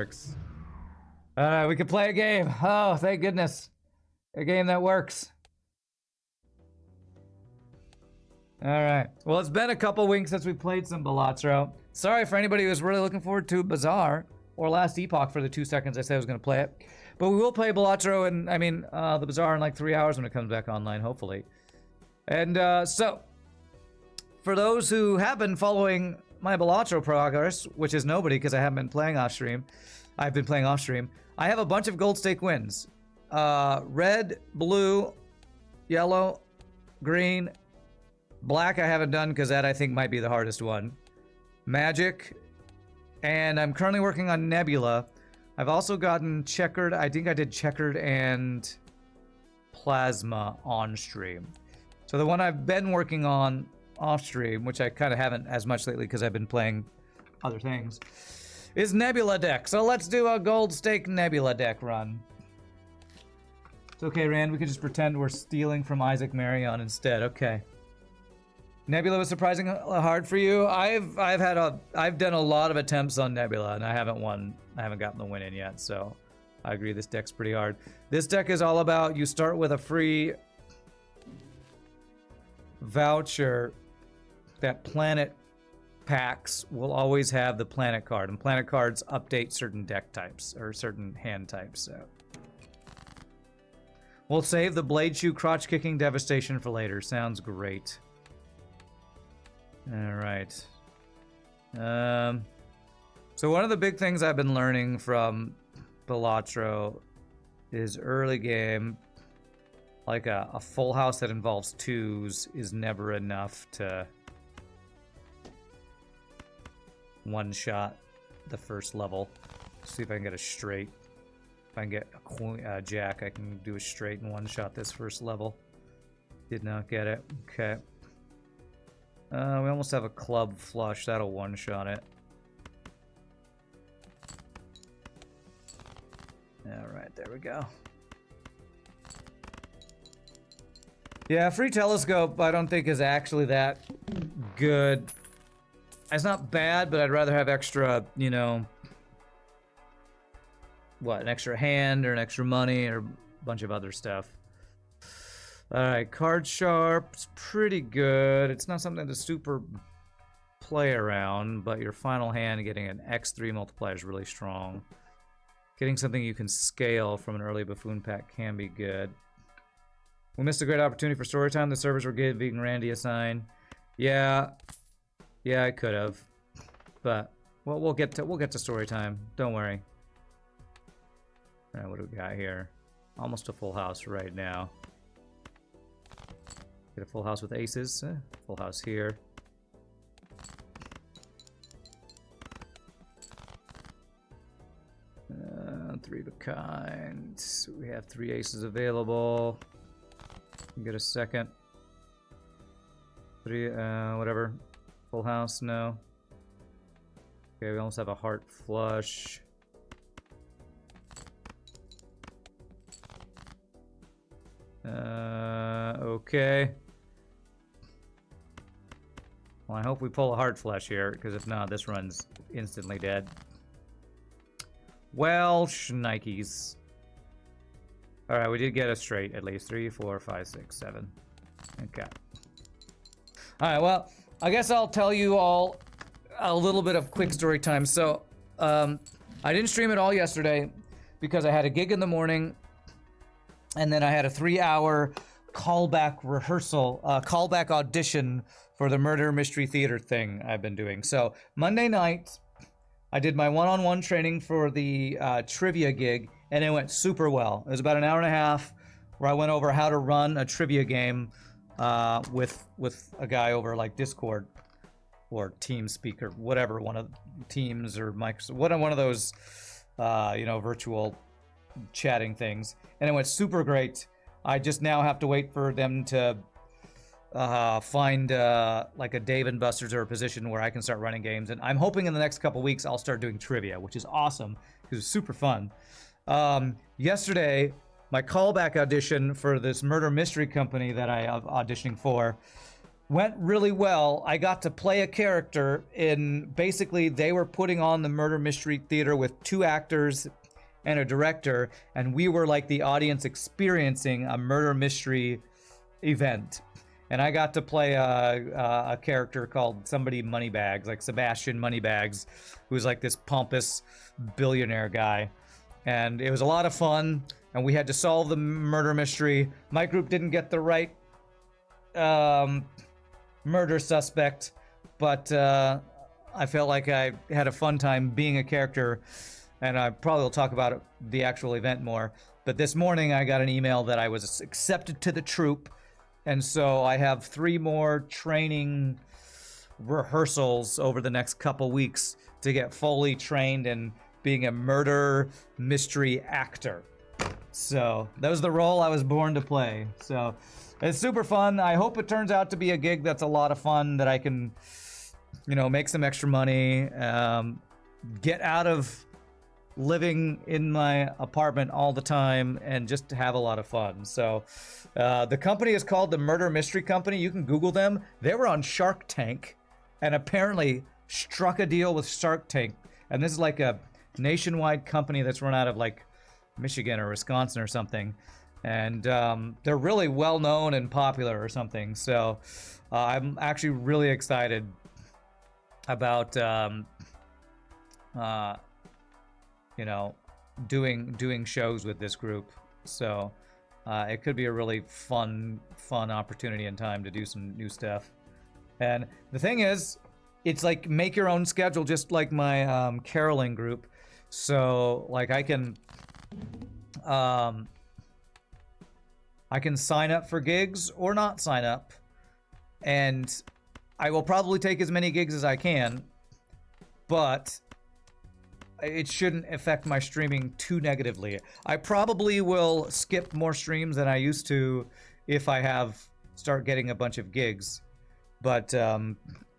Works. We can play a game. Oh, thank goodness. A game that works. Alright. Well, it's been a couple weeks since we played some Balatro. Sorry for anybody who was really looking forward to Bazaar or Last Epoch for the 2 seconds I said I was going to play it. But we will play Balatro and, the Bazaar in like 3 hours when it comes back online, hopefully. And, so, for those who have been following my Balatro progress, which is nobody because I haven't been playing off stream. I've been playing off stream. I have a bunch of gold stake wins. Red, blue, yellow, green, black I haven't done because that I think might be the hardest one. Magic, and I'm currently working on Nebula. I've also gotten checkered. I think I did checkered and plasma on stream. So the one I've been working on off stream, which I kind of haven't as much lately because I've been playing other things, is Nebula deck. So let's do a gold stake Nebula deck run. It's okay, Rand. We could just pretend we're stealing from Isaac Marion instead. Okay. Nebula was surprisingly hard for you. I've done a lot of attempts on Nebula and I haven't won. I haven't gotten the win in yet. So I agree. This deck's pretty hard. This deck is all about you start with a free voucher that planet packs will always have the planet card, and planet cards update certain deck types or certain hand types. So we'll save the blade shoe crotch kicking devastation for later. Sounds great. All right. So one of the big things I've been learning from Balatro is early game, like a full house that involves twos is never enough to one-shot the first level. See if I can get a straight. If I can get a queen, jack, I can do a straight and one-shot this first level. Did not get it. Okay. We almost have a club flush. That'll one-shot it. Alright, there we go. Yeah, free telescope I don't think is actually that good. It's not bad, but I'd rather have extra, you know, what, an extra hand or an extra money or a bunch of other stuff. Alright, card sharp's pretty good. It's not something to super play around, but your final hand getting an X3 multiplier is really strong. Getting something you can scale from an early buffoon pack can be good. We missed a great opportunity for story time. The servers were giving Randy a sign. Yeah, I could have, but well, we'll get to story time. Don't worry. All right, what do we got here? Almost a full house right now. Get a full house with aces. Full house here. Three of a kind. So we have 3 aces available. Get a second. 3, whatever. Full house, no. Okay, we almost have a heart flush. Okay. Well, I hope we pull a heart flush here, because if not, this run's instantly dead. Well, shnikes. Alright, we did get a straight at least. 3, 4, 5, 6, 7. Okay. Alright, well, I guess I'll tell you all a little bit of quick story time. So, I didn't stream it all yesterday because I had a gig in the morning and then I had a 3-hour callback rehearsal, callback audition for the murder mystery theater thing I've been doing. So, Monday night, I did my one-on-one training for the trivia gig, and it went super well. It was about an hour and a half where I went over how to run a trivia game with a guy over like Discord or TeamSpeak or whatever, one of Teams or Microsoft, one of those virtual chatting things, and it went super great. I just now have to wait for them to find like a Dave and Buster's or a position where I can start running games, and I'm hoping in the next couple weeks I'll start doing trivia, which is awesome because it's super fun. Yesterday, my callback audition for this murder mystery company that I am auditioning for, went really well. I got to play a character in, basically they were putting on the murder mystery theater with 2 actors and a director, and we were like the audience experiencing a murder mystery event. And I got to play a character called somebody Moneybags, like Sebastian Moneybags, who's like this pompous billionaire guy. And it was a lot of fun, and we had to solve the murder mystery. My group didn't get the right murder suspect, but I felt like I had a fun time being a character, and I probably will talk about the actual event more. But this morning I got an email that I was accepted to the troupe, and so I have 3 more training rehearsals over the next couple weeks to get fully trained in being a murder mystery actor. So that was the role I was born to play. So it's super fun. I hope it turns out to be a gig that's a lot of fun, that I can, you know, make some extra money, get out of living in my apartment all the time, and just have a lot of fun. So the company is called the Murder Mystery Company. You can Google them. They were on Shark Tank and apparently struck a deal with Shark Tank. And this is like a nationwide company that's run out of like Michigan or Wisconsin or something. And they're really well known and popular or something. So I'm actually really excited about you know, doing shows with this group. So it could be a really fun opportunity and time to do some new stuff. And the thing is, it's like make your own schedule, just like my caroling group. So like I can sign up for gigs or not sign up, and I will probably take as many gigs as I can, but it shouldn't affect my streaming too negatively. I probably will skip more streams than I used to if I start getting a bunch of gigs, but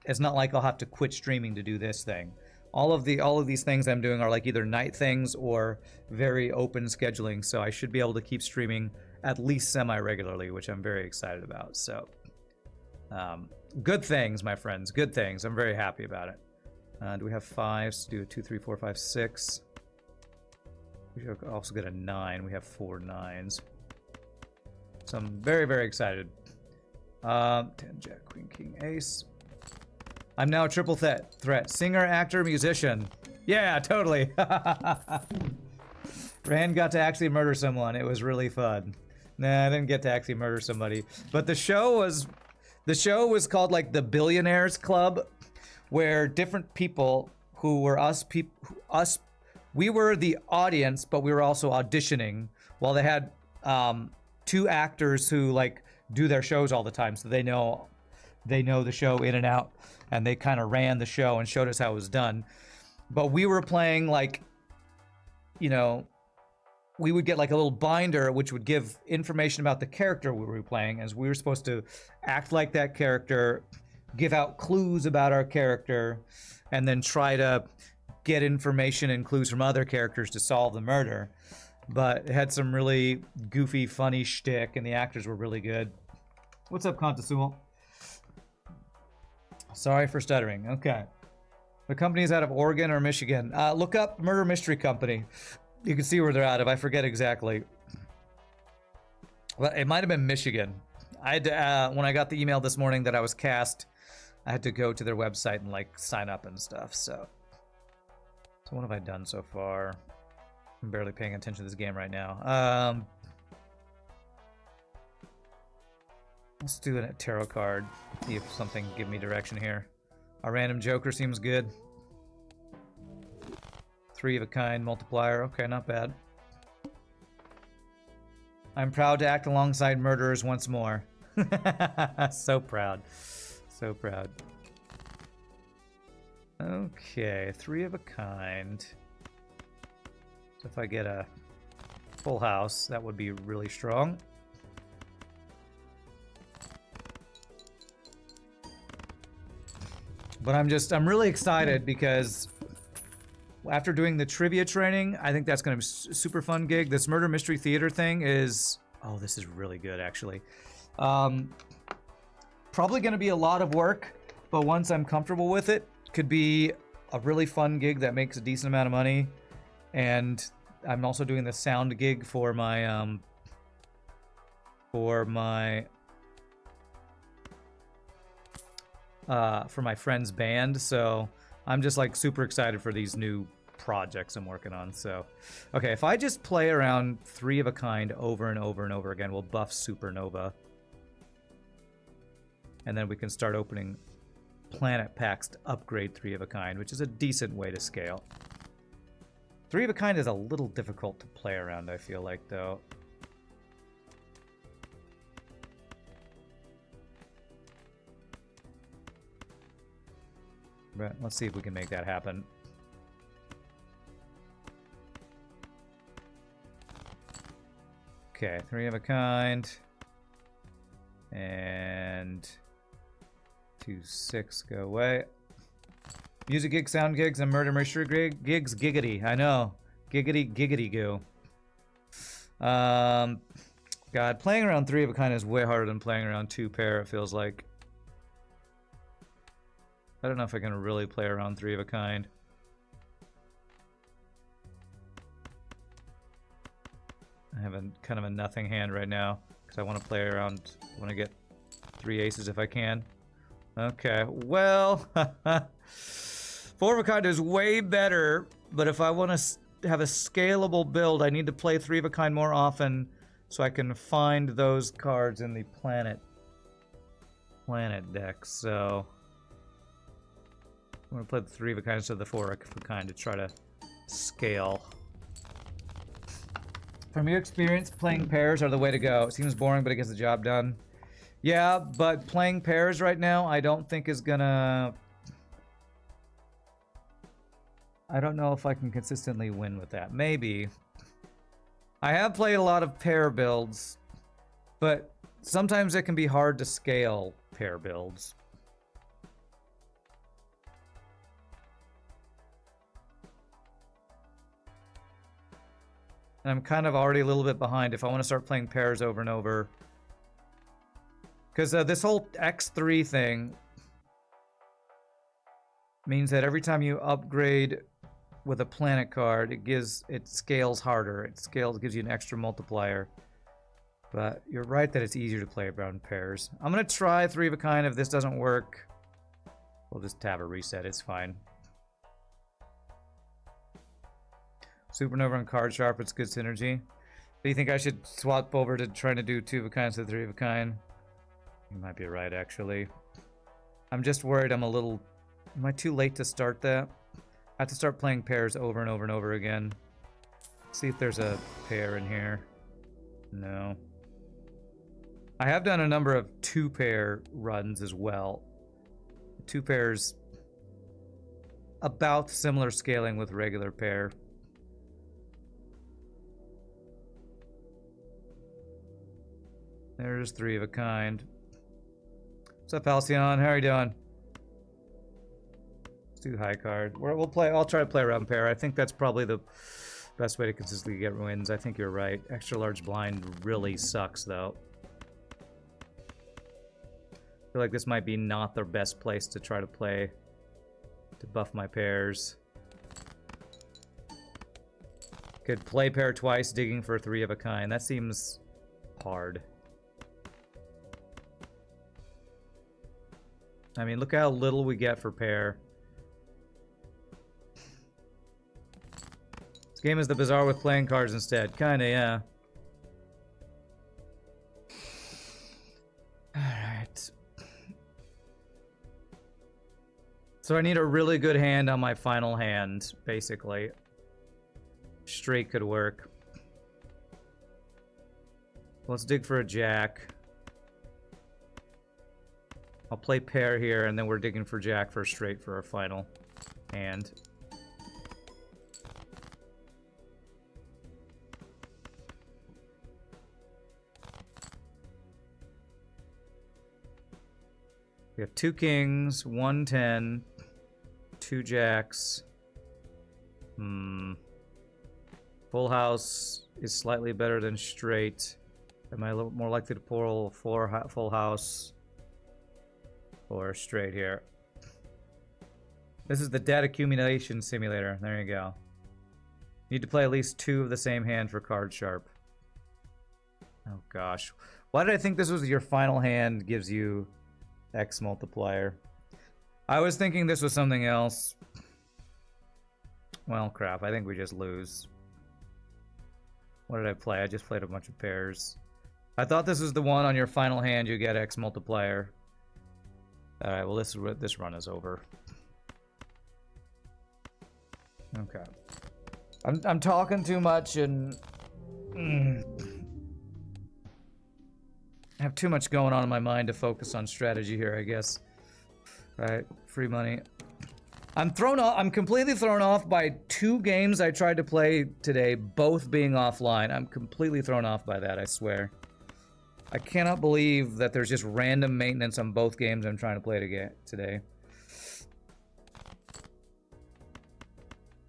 it's not like I'll have to quit streaming to do this thing. All of these things I'm doing are like either night things or very open scheduling, so I should be able to keep streaming at least semi-regularly, which I'm very excited about. So good things, my friends, good things. I'm very happy about it. Do we have 5s? Do a 2, 3, 4, 5, 6. We should also get a 9. We have 4 9s. So I'm very, very excited. 10, Jack, Queen, King, Ace. I'm now a triple threat. Singer, actor, musician. Yeah, totally. Rand got to actually murder someone. It was really fun. Nah, I didn't get to actually murder somebody. But the show was called like the Billionaires Club, where different people who were we were the audience, but we were also auditioning, while they had 2 actors who like do their shows all the time, so they know the show in and out, and they kind of ran the show and showed us how it was done. But we were playing like, you know, we would get like a little binder which would give information about the character we were playing, as we were supposed to act like that character, give out clues about our character, and then try to get information and clues from other characters to solve the murder. But it had some really goofy, funny shtick, and the actors were really good. What's up, Contasul? Sorry for stuttering. Okay. The company is out of Oregon or Michigan. Look up Murder Mystery Company. You can see where they're out of. I forget exactly. Well, it might have been Michigan. I had to, when I got the email this morning that I was cast, I had to go to their website and like sign up and stuff. So what have I done so far? I'm barely paying attention to this game right now. Let's do a tarot card. See if something can give me direction here. A random joker seems good. 3 of a kind multiplier. Okay, not bad. I'm proud to act alongside murderers once more. So proud. So proud. Okay, 3 of a kind. So if I get a full house, that would be really strong. But I'm really excited because after doing the trivia training, I think that's going to be a super fun gig. This murder mystery theater thing is, oh, this is really good actually. probably going to be a lot of work, but once I'm comfortable with it, could be a really fun gig that makes a decent amount of money. And I'm also doing the sound gig for my friend's band. So I'm just like super excited for these new projects I'm working on. So, okay, if I just play around 3 of a kind over and over and over again, we'll buff Supernova. And then we can start opening planet packs to upgrade 3 of a kind, which is a decent way to scale. 3 of a kind is a little difficult to play around, I feel like, though. But let's see if we can make that happen. Okay, 3 of a kind. And 2-6 go away. Music gigs, sound gigs, and murder mystery gigs. Giggity, I know. Giggity goo. God, playing around 3 of a kind is way harder than playing around 2 pair, it feels like. I don't know if I can really play around 3 of a kind. I have kind of a nothing hand right now, because I want to play around, I want to get 3 aces if I can. Okay, well, 4 of a kind is way better, but if I want to have a scalable build, I need to play 3 of a kind more often so I can find those cards in the planet deck. So I'm going to play the 3 of a kind instead of the 4 of a kind to try to scale. From your experience, playing pairs are the way to go. It seems boring, but it gets the job done. Yeah, but playing pairs right now, I don't think is gonna... I don't know if I can consistently win with that. Maybe. I have played a lot of pair builds, but sometimes it can be hard to scale pair builds. And I'm kind of already a little bit behind if I want to start playing pairs over and over. Because this whole X3 thing means that every time you upgrade with a planet card, it scales harder. It gives you an extra multiplier. But you're right that it's easier to play around pairs. I'm going to try 3 of a kind. If this doesn't work, we'll just have a reset. It's fine. Supernova and Card Sharp, it's good synergy. Do you think I should swap over to trying to do 2 of a kind instead of 3 of a kind? You might be right, actually. I'm just worried I'm a little... Am I too late to start that? I have to start playing pairs over and over and over again. See if there's a pair in here. No. I have done a number of 2-pair runs as well. 2 pairs about similar scaling with regular pair. There's 3 of a kind. What's up, Halcyon? How are you doing? Let's do high card. I'll try to play around pair. I think that's probably the best way to consistently get wins. I think you're right. Extra large blind really sucks, though. I feel like this might be not the best place to try to play to buff my pairs. Could play pair twice, digging for 3 of a kind. That seems hard. I mean, look how little we get for pair. This game is the Bazaar with playing cards instead. Kinda, yeah. Alright. So I need a really good hand on my final hand, basically. Straight could work. Let's dig for a jack. I'll play pair here, and then we're digging for jack for straight for our final hand. We have 2 kings, 1 10, 2 jacks. Full house is slightly better than straight. Am I a little more likely to pull full house? or straight here. This is the debt accumulation simulator. There you go. Need to play at least 2 of the same hand for card sharp. Oh gosh. Why did I think this was your final hand gives you X multiplier? I was thinking this was something else. Well, crap. I think we just lose. What did I play? I just played a bunch of pairs. I thought this was the one on your final hand you get X multiplier. Alright, well this run is over. Okay. I'm talking too much and I have too much going on in my mind to focus on strategy here, I guess. Alright, free money. I'm completely thrown off by 2 games I tried to play today, both being offline. I'm completely thrown off by that, I swear. I cannot believe that there's just random maintenance on both games I'm trying to play today.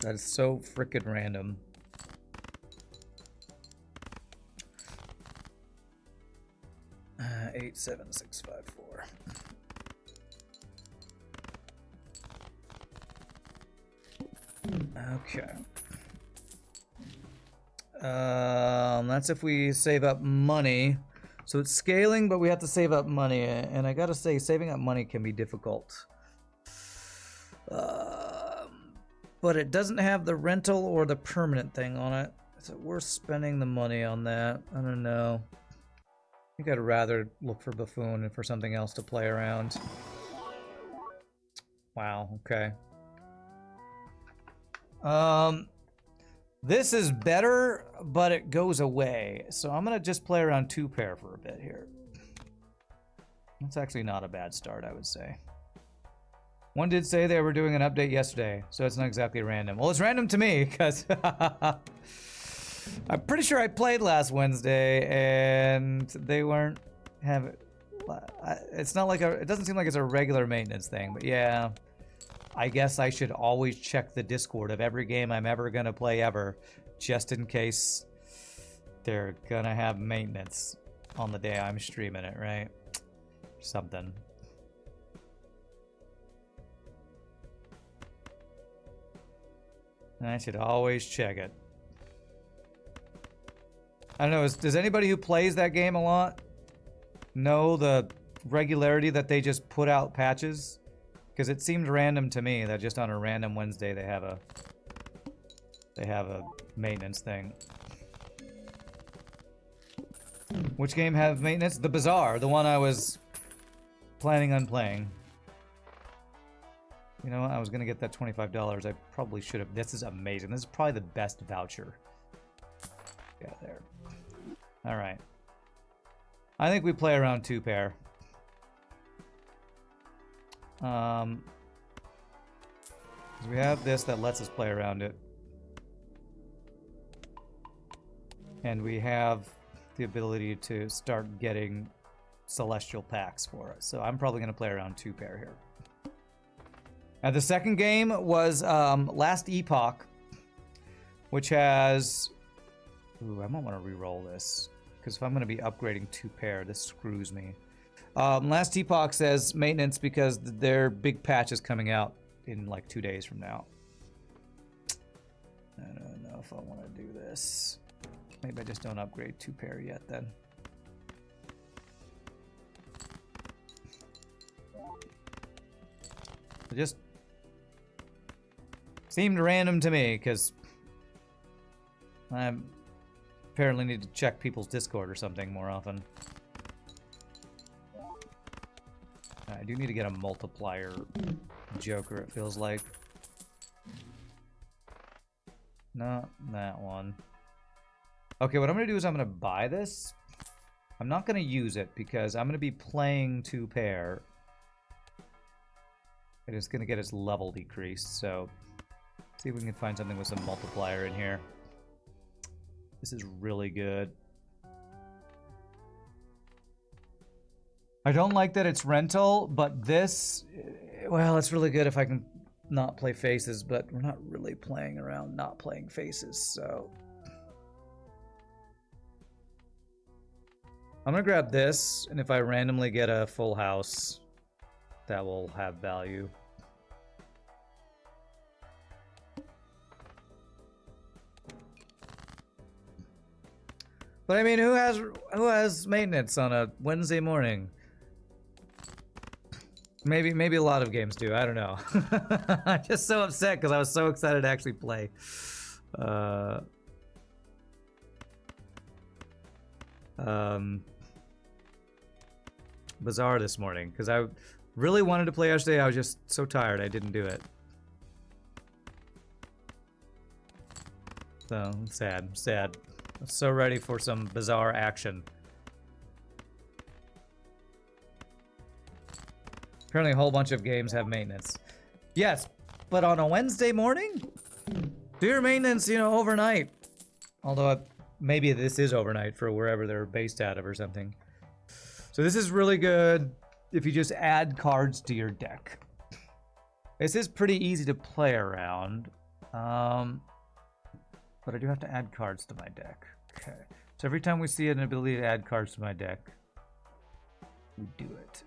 That is so frickin' random. Uh, 87654. Okay. That's if we save up money. So it's scaling, but we have to save up money, and I gotta say, saving up money can be difficult. But it doesn't have the rental or the permanent thing on it. Is it worth spending the money on that? I don't know. I think I'd rather look for Buffoon and for something else to play around. Wow, okay. This is better, but it goes away. So I'm gonna just play around 2 pair for a bit here. That's actually not a bad start, I would say. One did say they were doing an update yesterday, so it's not exactly random. Well, it's random to me, because I'm pretty sure I played last Wednesday, and they weren't having... It's not like it doesn't seem like it's a regular maintenance thing, but yeah. I guess I should always check the Discord of every game I'm ever gonna play ever, just in case they're gonna have maintenance on the day I'm streaming it, right? Something. I should always check it. I don't know, does anybody who plays that game a lot know the regularity that they just put out patches? Because it seemed random to me that just on a random Wednesday they have a maintenance thing. Which game have maintenance? The Bazaar, the one I was planning on playing. You know what? I was gonna get that $25. I probably should have. This is amazing. This is probably the best voucher. Yeah, there. All right. I think we play around 2 pair. Because we have this that lets us play around it. And we have the ability to start getting celestial packs for us. So I'm probably going to play around 2 pair here. Now the second game was Last Epoch, which has... Ooh, I might want to re-roll this. Because if I'm going to be upgrading 2 pair, this screws me. Last Epoch says maintenance because their big patch is coming out in like 2 days from now. I don't know if I want to do this. Maybe I just don't upgrade 2 pair yet then. It just seemed random to me because I apparently need to check people's Discord or something more often. I do need to get a multiplier joker, it feels like. Not that one. Okay, what I'm going to do is I'm going to buy this. I'm not going to use it because I'm going to be playing 2 pair. It is going to get its level decreased, so see if we can find something with some multiplier in here. This is really good. I don't like that it's rental, but this, well, it's really good if I can not play faces, but we're not really playing around not playing faces, so. I'm gonna grab this, and if I randomly get a full house, that will have value. But I mean, who has maintenance on a Wednesday morning? Maybe a lot of games do. I don't know. I'm just so upset because I was so excited to actually play. Bazaar this morning because I really wanted to play yesterday. I was just so tired I didn't do it. So sad. I'm so ready for some Bazaar action. Apparently a whole bunch of games have maintenance. Yes, but on a Wednesday morning? Do your maintenance, you know, overnight. Although maybe this is overnight for wherever they're based out of or something. So this is really good if you just add cards to your deck. This is pretty easy to play around. But I do have to add cards to my deck. Okay. So every time we see an ability to add cards to my deck, we do it.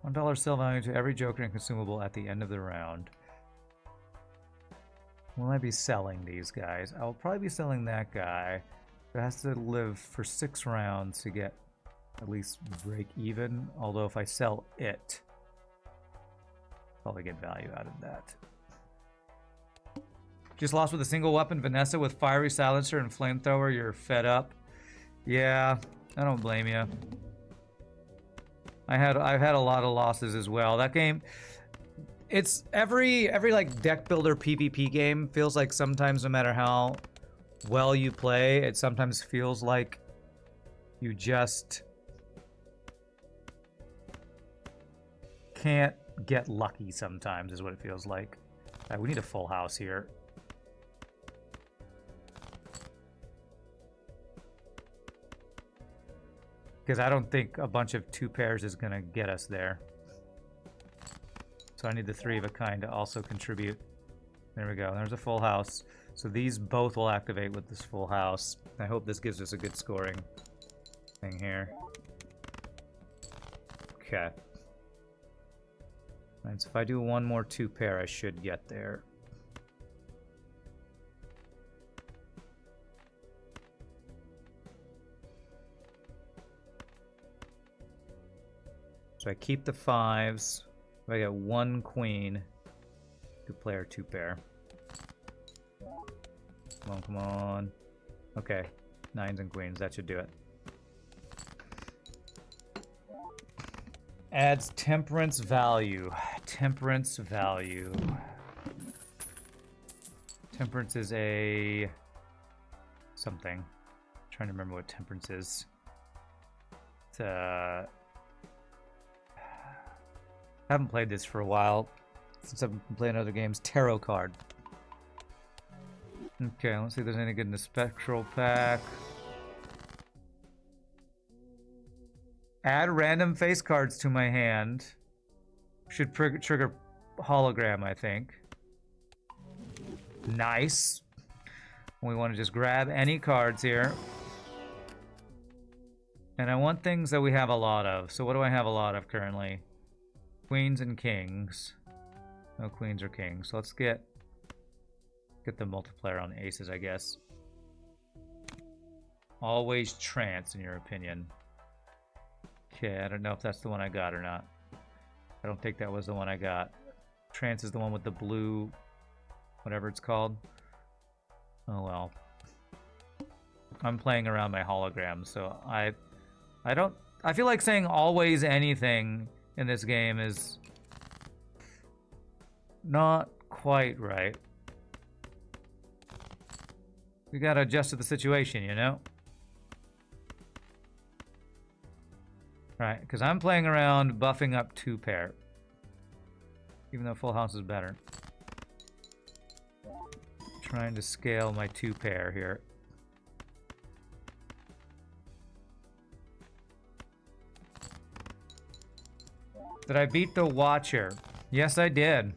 $1 sell value to every Joker and consumable at the end of the round. Will I be selling these guys? I will probably be selling that guy. It has to live for 6 rounds to get at least break even. Although if I sell it, I'll probably get value out of that. Just lost with a single weapon, Vanessa, with fiery silencer and flamethrower. You're fed up. Yeah, I don't blame you. I've had a lot of losses as well. That game, it's every like deck builder PvP game feels like sometimes no matter how well you play, it sometimes feels like you just can't get lucky sometimes is what it feels like. All right, we need a full house here. Because I don't think a bunch of 2 pairs is going to get us there. So I need the 3 of a kind to also contribute. There we go. There's a full house. So these both will activate with this full house. I hope this gives us a good scoring thing here. Okay. Right, so if I do one more 2 pair, I should get there. So I keep the 5s. I get 1 queen to play our 2 pair. Come on. Okay. 9s and queens. That should do it. Adds temperance value. Temperance value. Temperance is a something. I'm trying to remember what temperance is. It's I haven't played this for a while since I've been playing other games. Tarot card. Okay, let's see if there's any good in the spectral pack. Add random face cards to my hand. Should trigger hologram, I think. Nice. We want to just grab any cards here. And I want things that we have a lot of. So what do I have a lot of currently? Queens and kings. No queens or kings. So let's get the multiplier on aces, I guess. Always trance, in your opinion. Okay, I don't know if that's the one I got or not. I don't think that was the one I got. Trance is the one with the blue, whatever it's called. Oh well. I'm playing around my hologram, so I feel like saying always anything in this game is not quite right. We gotta adjust to the situation, you know? Right, because I'm playing around buffing up 2 pair. Even though full house is better. Trying to scale my 2 pair here. Did I beat the Watcher? Yes, I did.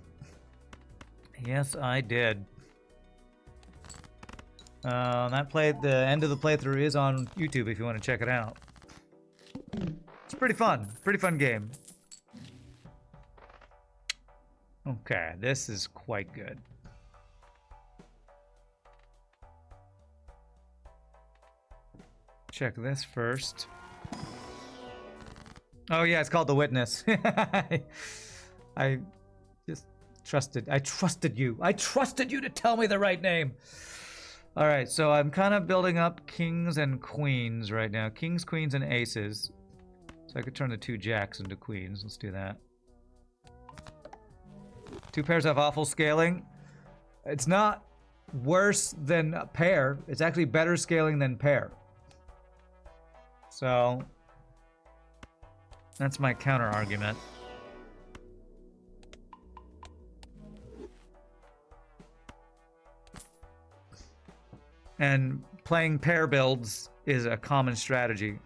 Yes, I did. The end of the playthrough is on YouTube if you want to check it out. It's pretty fun. Pretty fun game. Okay, this is quite good. Check this first. Oh yeah, it's called The Witness. I just trusted. I trusted you. I trusted you to tell me the right name. All right, so I'm kind of building up kings and queens right now. Kings, queens, and aces. So I could turn the 2 jacks into queens. Let's do that. 2 pairs have awful scaling. It's not worse than a pair. It's actually better scaling than pair. So that's my counter argument. And playing pair builds is a common strategy.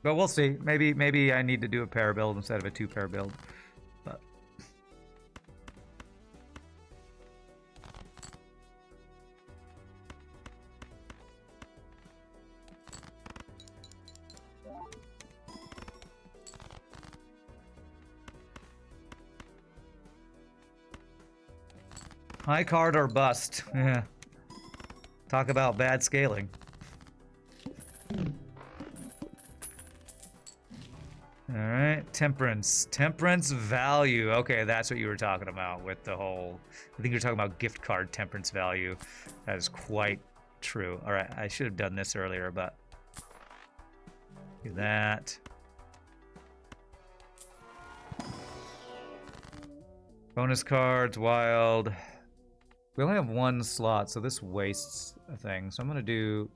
But we'll see. Maybe I need to do a pair build instead of a 2-pair build. But high card or bust. Yeah. Talk about bad scaling. Alright, temperance. Temperance value. Okay, that's what you were talking about with the whole... I think you're talking about gift card temperance value. That is quite true. Alright, I should have done this earlier, but... do that. Bonus cards, wild. We only have 1 slot, so this wastes a thing. So I'm gonna do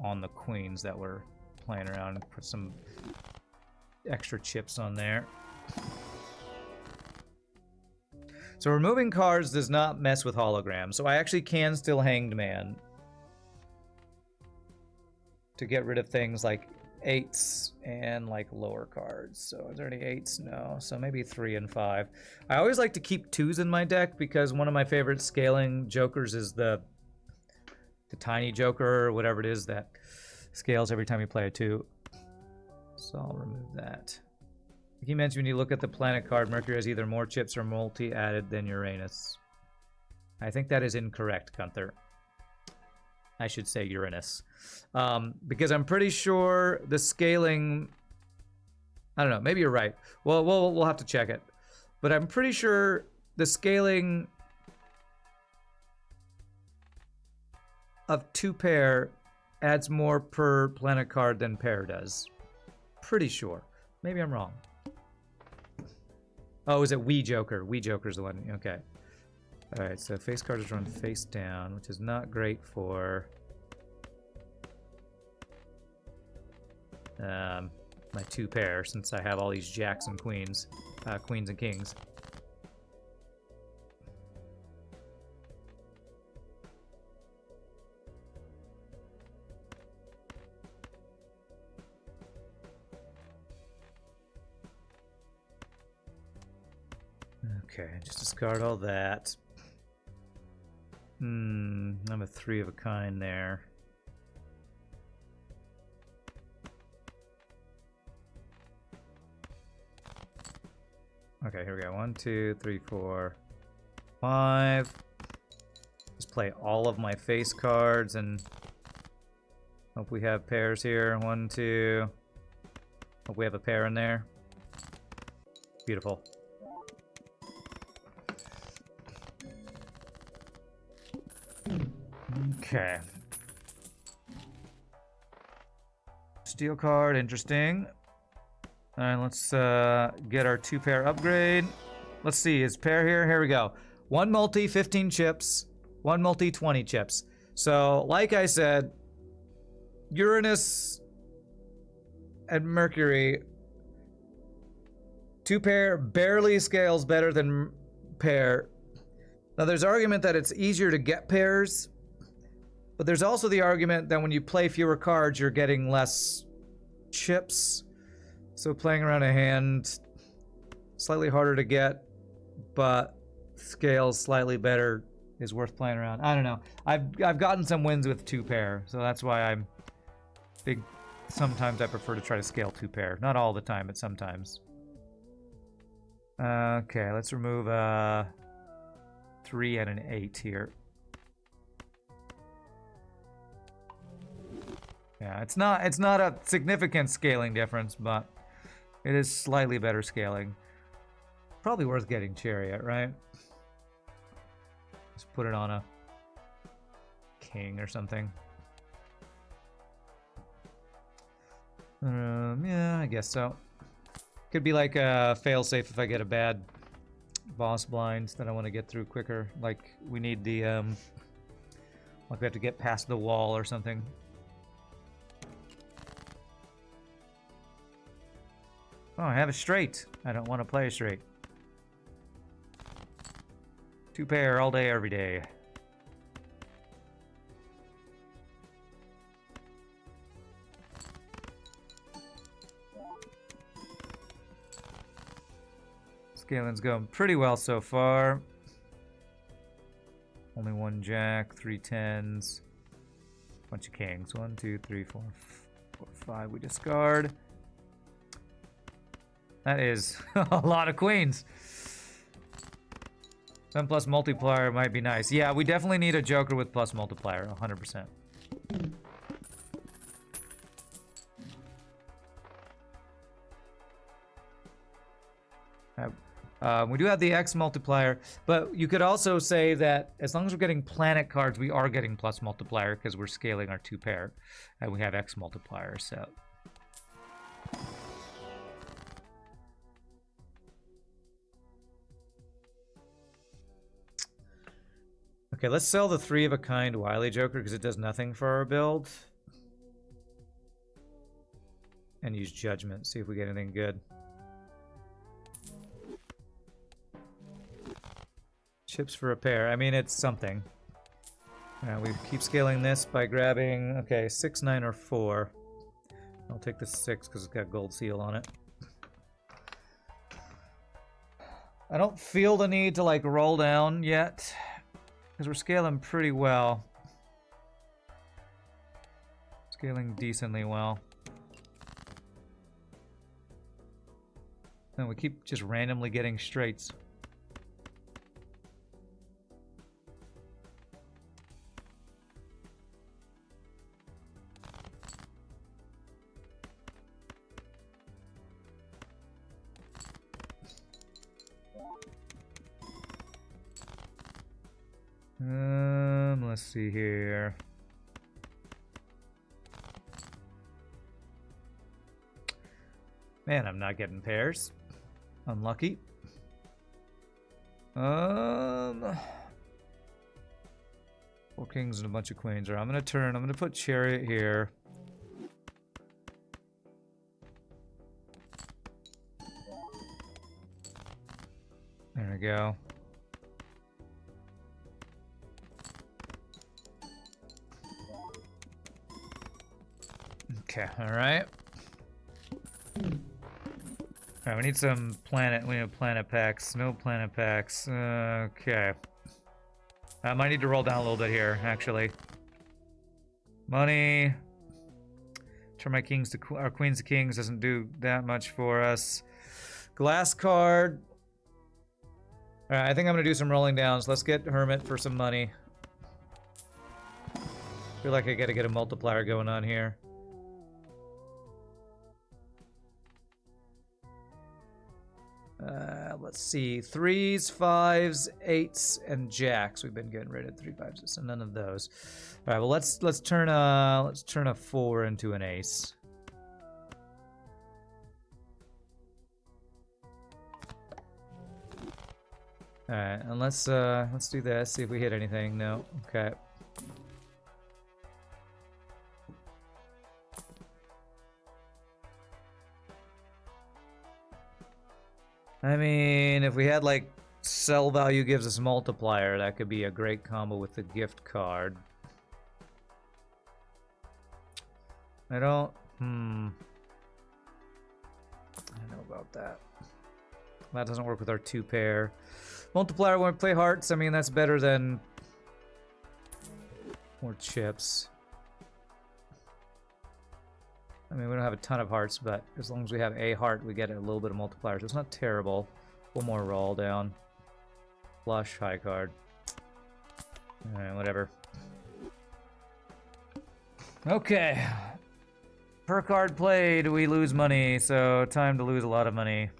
on the queens that we're playing around and put some extra chips on there. So removing cards does not mess with holograms, so I actually can still Hanged Man to get rid of things like 8s and like lower cards. So are there any 8s? No. So maybe 3 and 5. I always like to keep 2s in my deck because one of my favorite scaling jokers is the tiny joker or whatever it is that scales every time you play a 2. So I'll remove that. He mentioned when you look at the planet card, Mercury has either more chips or multi added than Uranus. I think that is incorrect, Gunther. I should say Uranus. Because I'm pretty sure the scaling... I don't know, maybe you're right. Well, we'll have to check it. But I'm pretty sure the scaling of 2-pair adds more per planet card than pair does. Pretty sure. Maybe I'm wrong. Oh, is it Wee Joker? Wee Joker's the one. Okay. Alright, so face card is run face down, which is not great for my 2-pair, since I have all these jacks and queens. Queens and kings. Okay, just discard all that. I'm a 3 of a kind there. Okay, here we go. 1, 2, 3, 4, 5. Just play all of my face cards and hope we have pairs here. 1, 2. Hope we have a pair in there. Beautiful. Okay. Steel card, interesting. Alright, let's get our 2-pair upgrade. Let's see, is pair here? Here we go. 1 multi, 15 chips. 1 multi, 20 chips. So, like I said, Uranus and Mercury, 2-pair barely scales better than pair. Now, there's argument that it's easier to get pairs, but there's also the argument that when you play fewer cards, you're getting less chips. So playing around a hand, slightly harder to get, but scales slightly better is worth playing around. I don't know. I've gotten some wins with 2-pair, so that's why I'm big sometimes I prefer to try to scale 2 pair. Not all the time, but sometimes. Okay, let's remove a 3 and an 8 here. Yeah, it's not a significant scaling difference, but it is slightly better scaling. Probably worth getting Chariot, right? Just put it on a king or something. Yeah, I guess so. Could be like a failsafe if I get a bad boss blind that I want to get through quicker. Like we need the like we have to get past the wall or something. Oh, I have a straight. I don't want to play a straight. 2 pair all day, every day. Scaling's going pretty well so far. Only 1 jack, 3 tens, bunch of kings. 1, 2, 3, 4, 5. We discard. That is a lot of queens. 7 plus multiplier might be nice. Yeah, we definitely need a joker with plus multiplier, 100%. We do have the X multiplier, but you could also say that as long as we're getting planet cards, we are getting plus multiplier because we're scaling our 2 pair, and we have X multiplier, so... Okay, let's sell the 3 of a kind Wily Joker because it does nothing for our build. And use Judgment, see if we get anything good. Chips for a pair. I mean, it's something. We keep scaling this by grabbing, okay, 6, 9, or 4. I'll take the 6 because it's got gold seal on it. I don't feel the need to, like, roll down yet. Because we're scaling pretty well. Scaling decently well. And we keep just randomly getting straights. Let's see here. Man, I'm not getting pairs. Unlucky. 4 kings and a bunch of queens. Right, I'm gonna put Chariot here. There we go. Okay, alright. Alright, we need some planet. We need planet packs. No planet packs. Okay. I might need to roll down a little bit here, actually. Money. Turn my kings to our queens to kings doesn't do that much for us. Glass card. Alright, I think I'm gonna do some rolling downs. Let's get Hermit for some money. Feel like I gotta get a multiplier going on here. Let's see, 3s, 5s, 8s, and jacks. We've been getting rid of 3, 5s, so none of those. All right, well let's turn a 4 into an ace. All right, and let's do this. See if we hit anything. No. Okay. I mean, if we had, like, sell value gives us multiplier, that could be a great combo with the gift card. I don't know about that. That doesn't work with our 2 pair. Multiplier when we play hearts, I mean, that's better than more chips. I mean, we don't have a ton of hearts, but as long as we have a heart, we get a little bit of multiplier. So it's not terrible. One more roll down. Flush, high card. Alright, whatever. Okay. Per card played, we lose money, so time to lose a lot of money.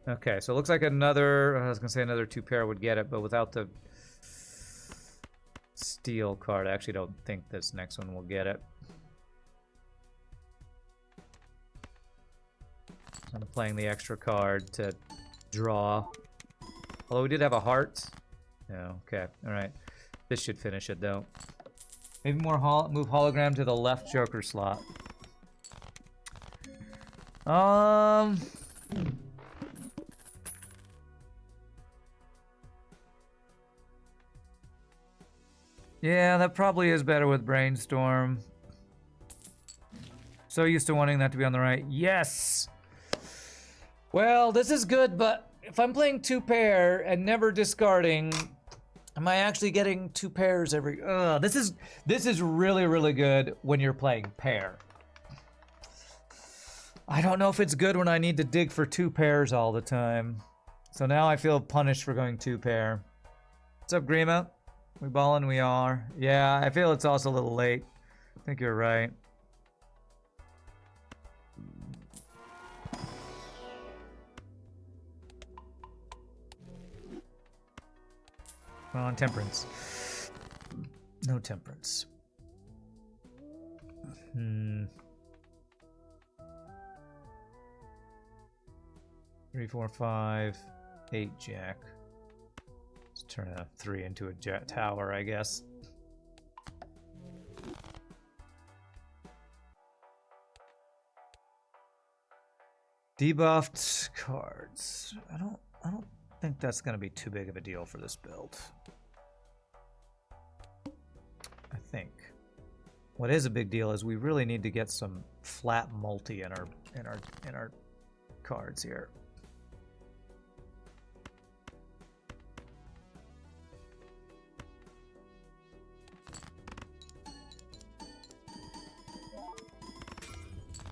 Okay, so it looks like another, I was going to say another 2-pair would get it, but without the steel card, I actually don't think this next one will get it. So I'm playing the extra card to draw. Although we did have a heart. Yeah, okay, alright. This should finish it, though. Maybe more move hologram to the left joker slot. Yeah, that probably is better with Brainstorm. So used to wanting that to be on the right. Yes! Well, this is good, but if I'm playing 2-pair and never discarding, am I actually getting 2 pairs every... this is really, really good when you're playing pair. I don't know if it's good when I need to dig for 2 pairs all the time. So now I feel punished for going 2-pair. What's up, Grima? We ballin'? We are. Yeah, I feel it's also a little late. I think you're right. Come on, temperance. No temperance. 3, 4, 5, 8 jack. Let's turn a 3 into a jet tower, I guess. Debuffed cards. I don't think that's going to be too big of a deal for this build. I think. What is a big deal is we really need to get some flat multi in our cards here.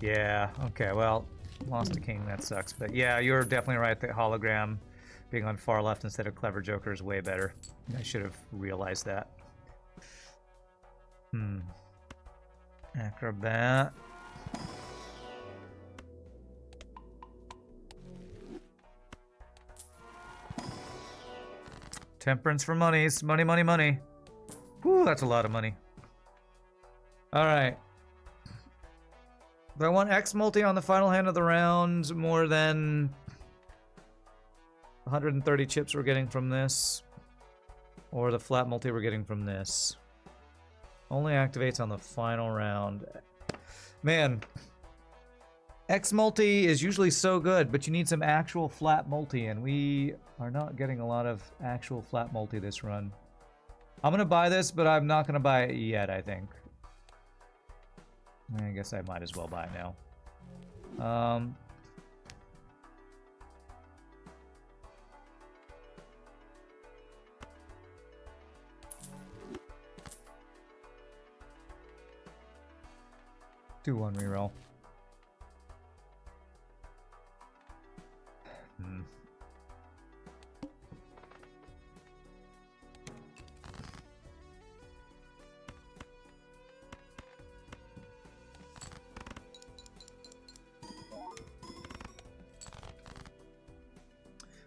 Yeah, okay, well, lost a king, that sucks. But yeah, you're definitely right, the hologram being on far left instead of Clever Joker is way better. I should have realized that. Acrobat. Temperance for monies. Money, money, money. Whew, that's a lot of money. Alright. Do I want X multi on the final hand of the round more than 130 chips we're getting from this? Or the flat multi we're getting from this? Only activates on the final round. Man, X multi is usually so good, but you need some actual flat multi, and we are not getting a lot of actual flat multi this run. I'm gonna buy this, but I'm not gonna buy it yet, I think. I guess I might as well buy it now. Do one reroll.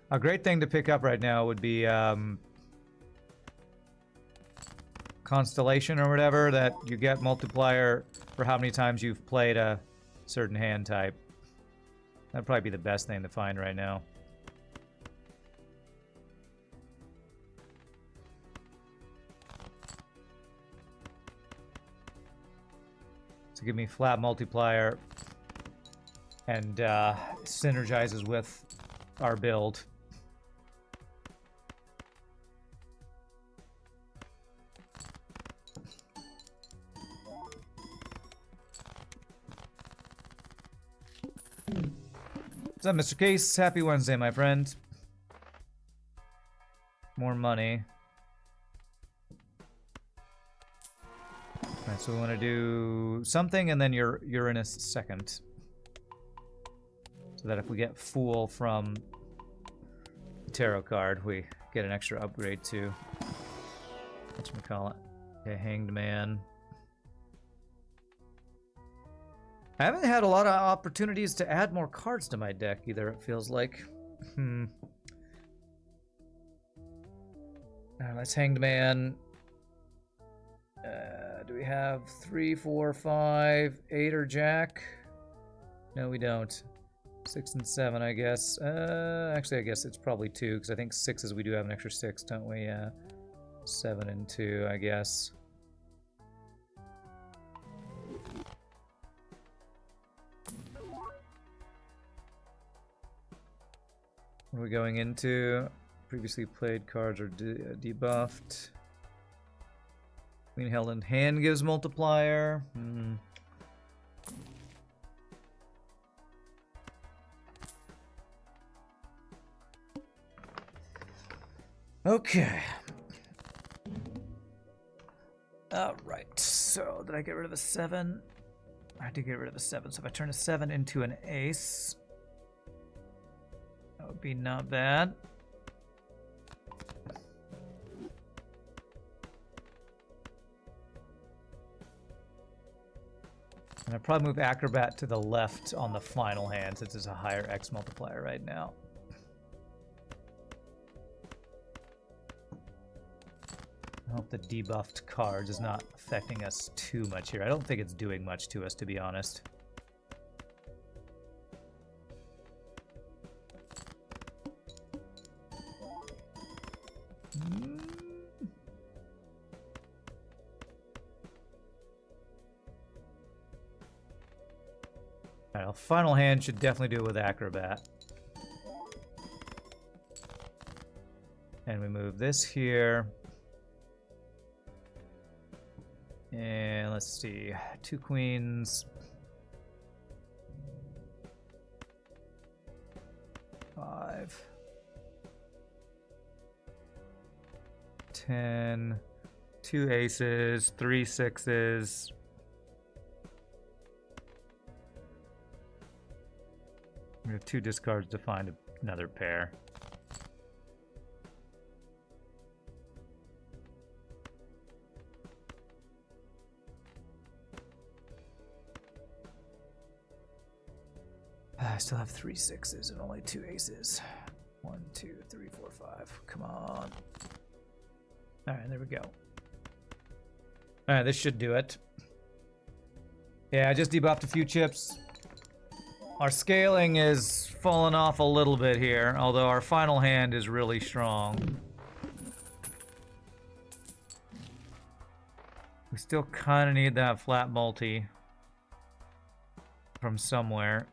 A great thing to pick up right now would be Constellation or whatever, that you get multiplier for how many times you've played a certain hand type. That'd probably be the best thing to find right now. So give me flat multiplier and synergizes with our build. What's up, Mr. Case? Happy Wednesday, my friend. More money. Alright, so we want to do something and then your Uranus second. So that if we get Fool from the tarot card, we get an extra upgrade too. Whatchamacallit? Okay, Hanged Man. I haven't had a lot of opportunities to add more cards to my deck either, it feels like. That's Hanged Man. Do we have 3, 4, 5, 8 or Jack? No, we don't. 6 and 7, I guess. Actually, I guess it's probably 2, because I think 6s we do have an extra 6, don't we? Yeah. 7 and 2, I guess. What are we going into? Previously played cards are debuffed. Queen held in hand gives multiplier. Okay. Alright, so did I get rid of a 7? I did get rid of a 7, so if I turn a 7 into an ace, that would be not bad. And I'd probably move Acrobat to the left on the final hand since it's a higher X multiplier right now. I hope the debuffed card is not affecting us too much here. I don't think it's doing much to us, to be honest. Alright, final hand should definitely do it with Acrobat. And we move this here. And let's see, 2 queens. 5. 10. 2 aces, 3 sixes. We have 2 discards to find another pair. I still have 3 sixes and only 2 aces. 1, 2, 3, 4, 5. Come on. Alright, there we go. Alright, this should do it. Yeah, I just debuffed a few chips. Our scaling is falling off a little bit here, although our final hand is really strong. We still kind of need that flat multi from somewhere.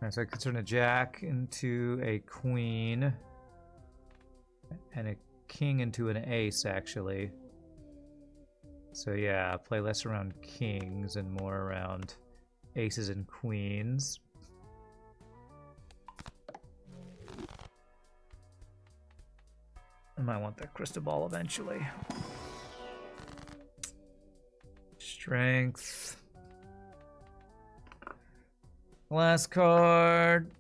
Alright, so I could turn a jack into a queen and a king into an ace, actually. So yeah, play less around kings and more around aces and queens. I might want that crystal ball eventually. Strength. Glass card.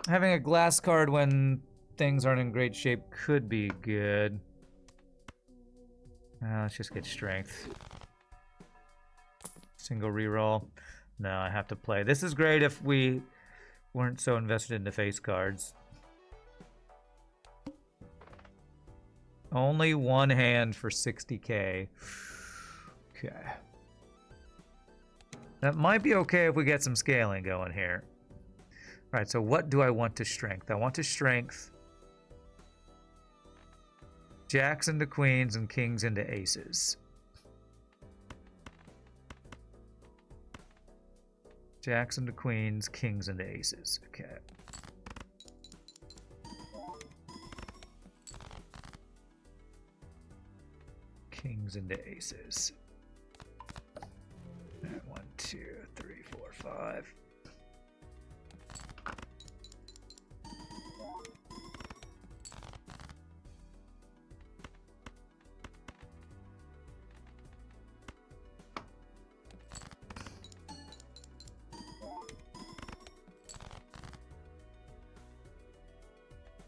Having a glass card when things aren't in great shape could be good. Let's just get strength. Single reroll. No, I have to play. This is great if we weren't so invested in the face cards. Only one hand for 60k. Okay. That might be okay if we get some scaling going here. All right, so what do I want to strength? I want to strength jacks into queens and kings into aces. Jacks into queens, kings into aces. Okay. Kings into aces. All right, 1, 2, 3, 4, 5.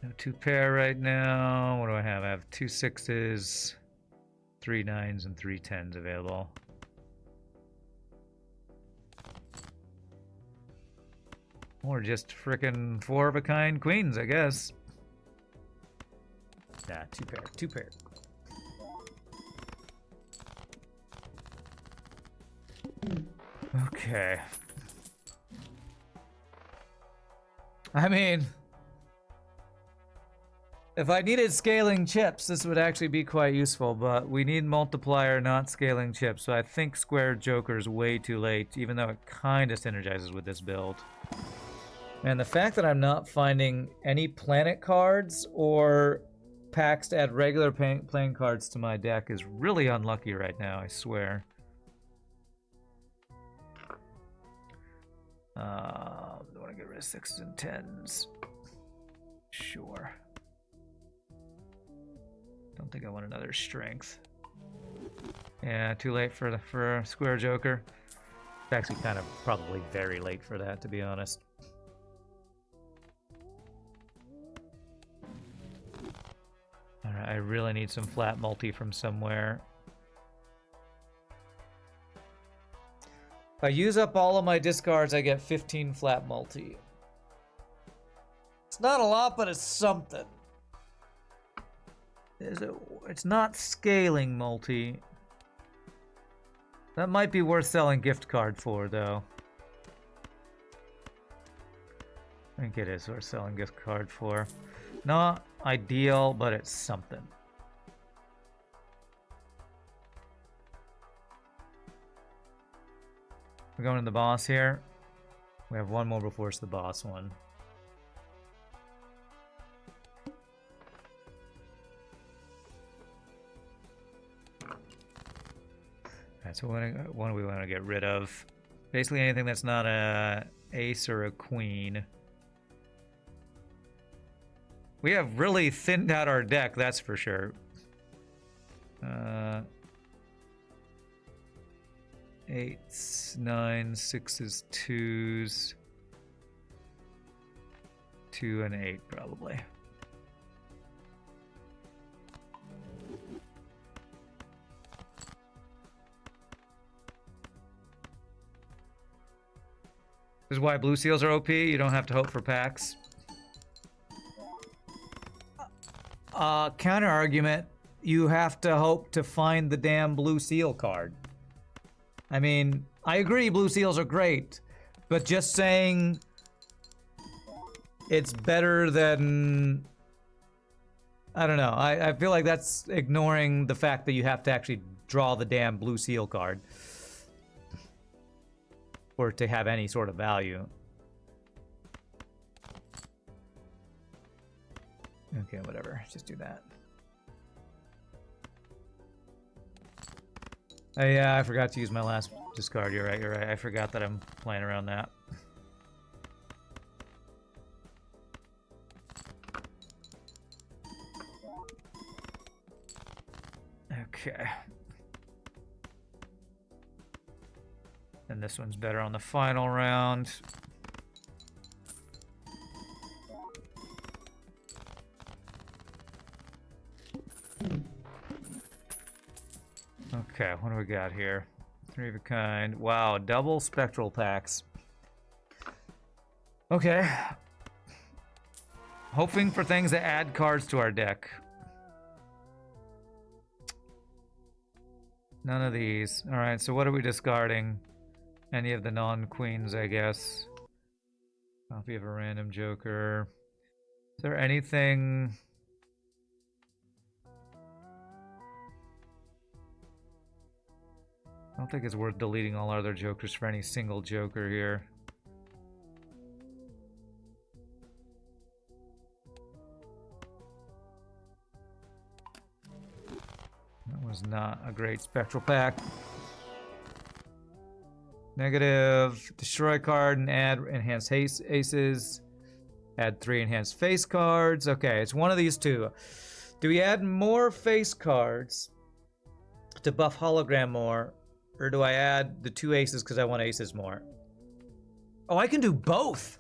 No 2 pair right now. What do I have? I have 2 6s, 3 9s, and 3 10s available. Or just frickin' 4 of a kind queens, I guess. Nah, 2 pair, 2 pair. Okay. I mean, if I needed scaling chips, this would actually be quite useful, but we need multiplier, not scaling chips, so I think square joker is way too late, even though it kind of synergizes with this build. And the fact that I'm not finding any planet cards or packs to add regular playing cards to my deck is really unlucky right now, I swear. I want to get rid of 6s and 10s. Sure. Don't think I want another strength. Yeah, too late for square joker. It's actually kind of probably very late for that, to be honest. Alright, I really need some flat multi from somewhere. If I use up all of my discards, I get 15 flat multi. It's not a lot, but it's something. It's not scaling multi. That might be worth selling gift card for, though. I think it is worth selling gift card for. Not ideal, but it's something. We're going to the boss here. We have one more before it's the boss one. Alright, so what do we want to get rid of? Basically anything that's not a ace or a queen. We have really thinned out our deck, that's for sure. 8s, 9s, 6s, 2s. 2 and 8, probably. This is why blue seals are OP. You don't have to hope for packs. Counter argument, you have to hope to find the damn blue seal card. I mean, I agree blue seals are great, but just saying it's better than... I don't know. I feel like that's ignoring the fact that you have to actually draw the damn blue seal card for it to have any sort of value. Okay, whatever. Just do that. Oh, yeah, I forgot to use my last discard. You're right, you're right. I forgot that I'm playing around that. Okay. And this one's better on the final round. Okay, what do we got here? 3 of a kind. Wow, double spectral packs. Okay. Hoping for things that add cards to our deck. None of these. Alright, so what are we discarding? Any of the non-queens, I guess. Copy of a random joker. Is there anything... I don't think it's worth deleting all other jokers for any single joker here. was not a great spectral pack. Negative. Destroy card and add enhanced aces. Add 3 enhanced face cards. Okay, it's one of these two. Do we add more face cards to buff hologram more? Or do I add the 2 aces because I want aces more? Oh, I can do both.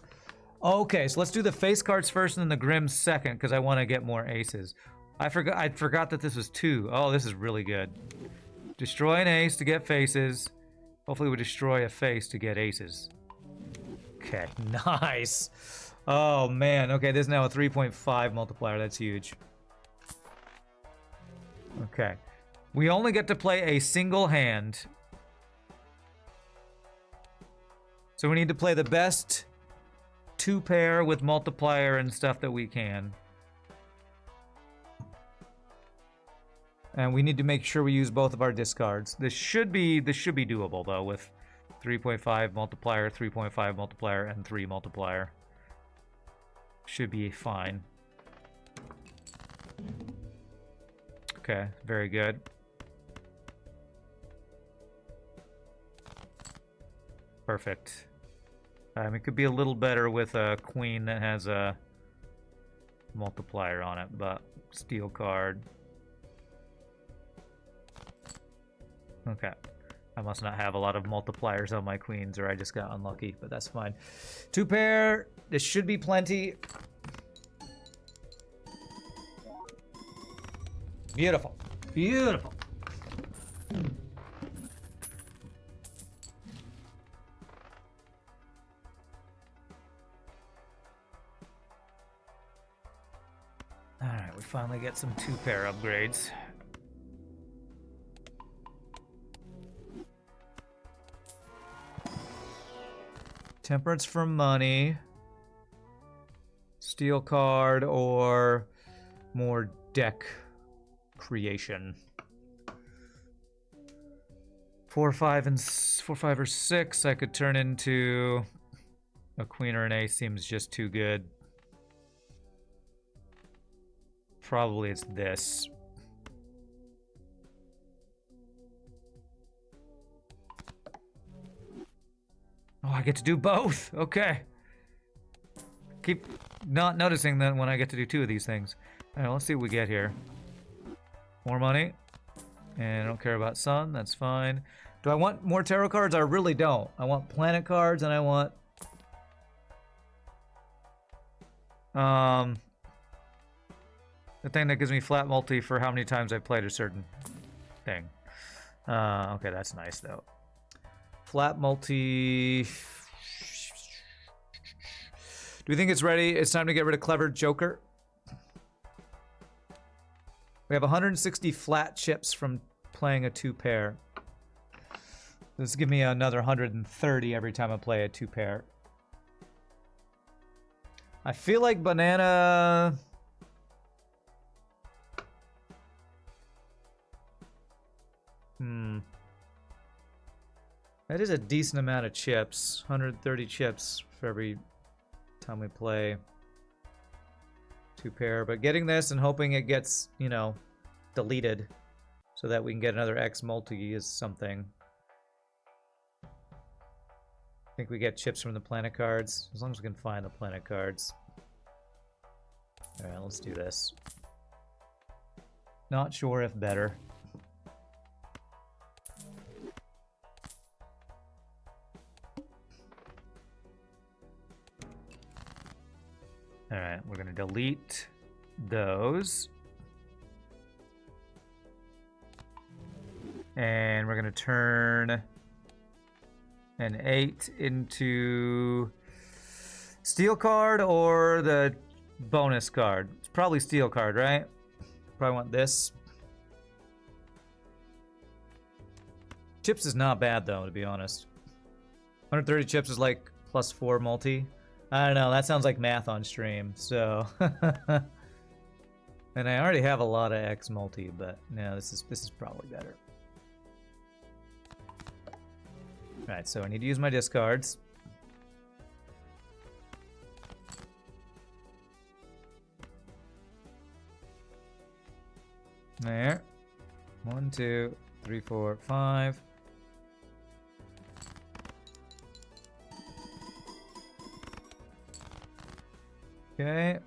Okay, so let's do the face cards first and then the Grim second because I want to get more aces. I forgot that this was 2. Oh, this is really good. Destroy an ace to get faces. Hopefully we destroy a face to get aces. Okay, nice. Oh man, okay, there's now a 3.5 multiplier. That's huge. Okay. We only get to play a single hand. So we need to play the best 2-pair with multiplier and stuff that we can. And we need to make sure we use both of our discards. This should be doable though with 3.5 multiplier, 3.5 multiplier, and 3 multiplier. Should be fine. Okay, very good. Perfect. It could be a little better with a queen that has a multiplier on it, but steel card. Okay. I must not have a lot of multipliers on my queens, or I just got unlucky, but that's fine. 2-pair. This should be plenty. Beautiful. Beautiful. Alright, we finally get some 2-pair upgrades. Temperance for money. Steel card or more deck creation. 4, 5, and 4, 5, or 6. I could turn into a queen or an ace. Seems just too good. Probably it's this. Oh, I get to do both. Okay. Keep not noticing that when I get to do 2 of these things. All right, let's see what we get here. More money. And I don't care about sun. That's fine. Do I want more tarot cards? I really don't. I want planet cards and I want... the thing that gives me flat multi for how many times I played a certain thing. Okay, that's nice though. Flat multi. Do we think it's ready? It's time to get rid of Clever Joker. We have 160 flat chips from playing a 2-pair. This give me another 130 every time I play a 2-pair. I feel like banana... That is a decent amount of chips. 130 chips for every time we play 2-pair. But getting this and hoping it gets, you know, deleted so that we can get another X multi is something. I think we get chips from the planet cards. As long as we can find the planet cards. Alright, let's do this. Not sure if better. Alright, we're going to delete those. And we're going to turn an 8 into steel card or the bonus card. It's probably steel card, right? Probably want this. Chips is not bad though, to be honest. 130 chips is like +4 multi. I don't know, that sounds like math on stream, so... And I already have a lot of X multi, but no, this is probably better. Alright, so I need to use my discards. There. 1, 2, 3, 4, 5. Okay.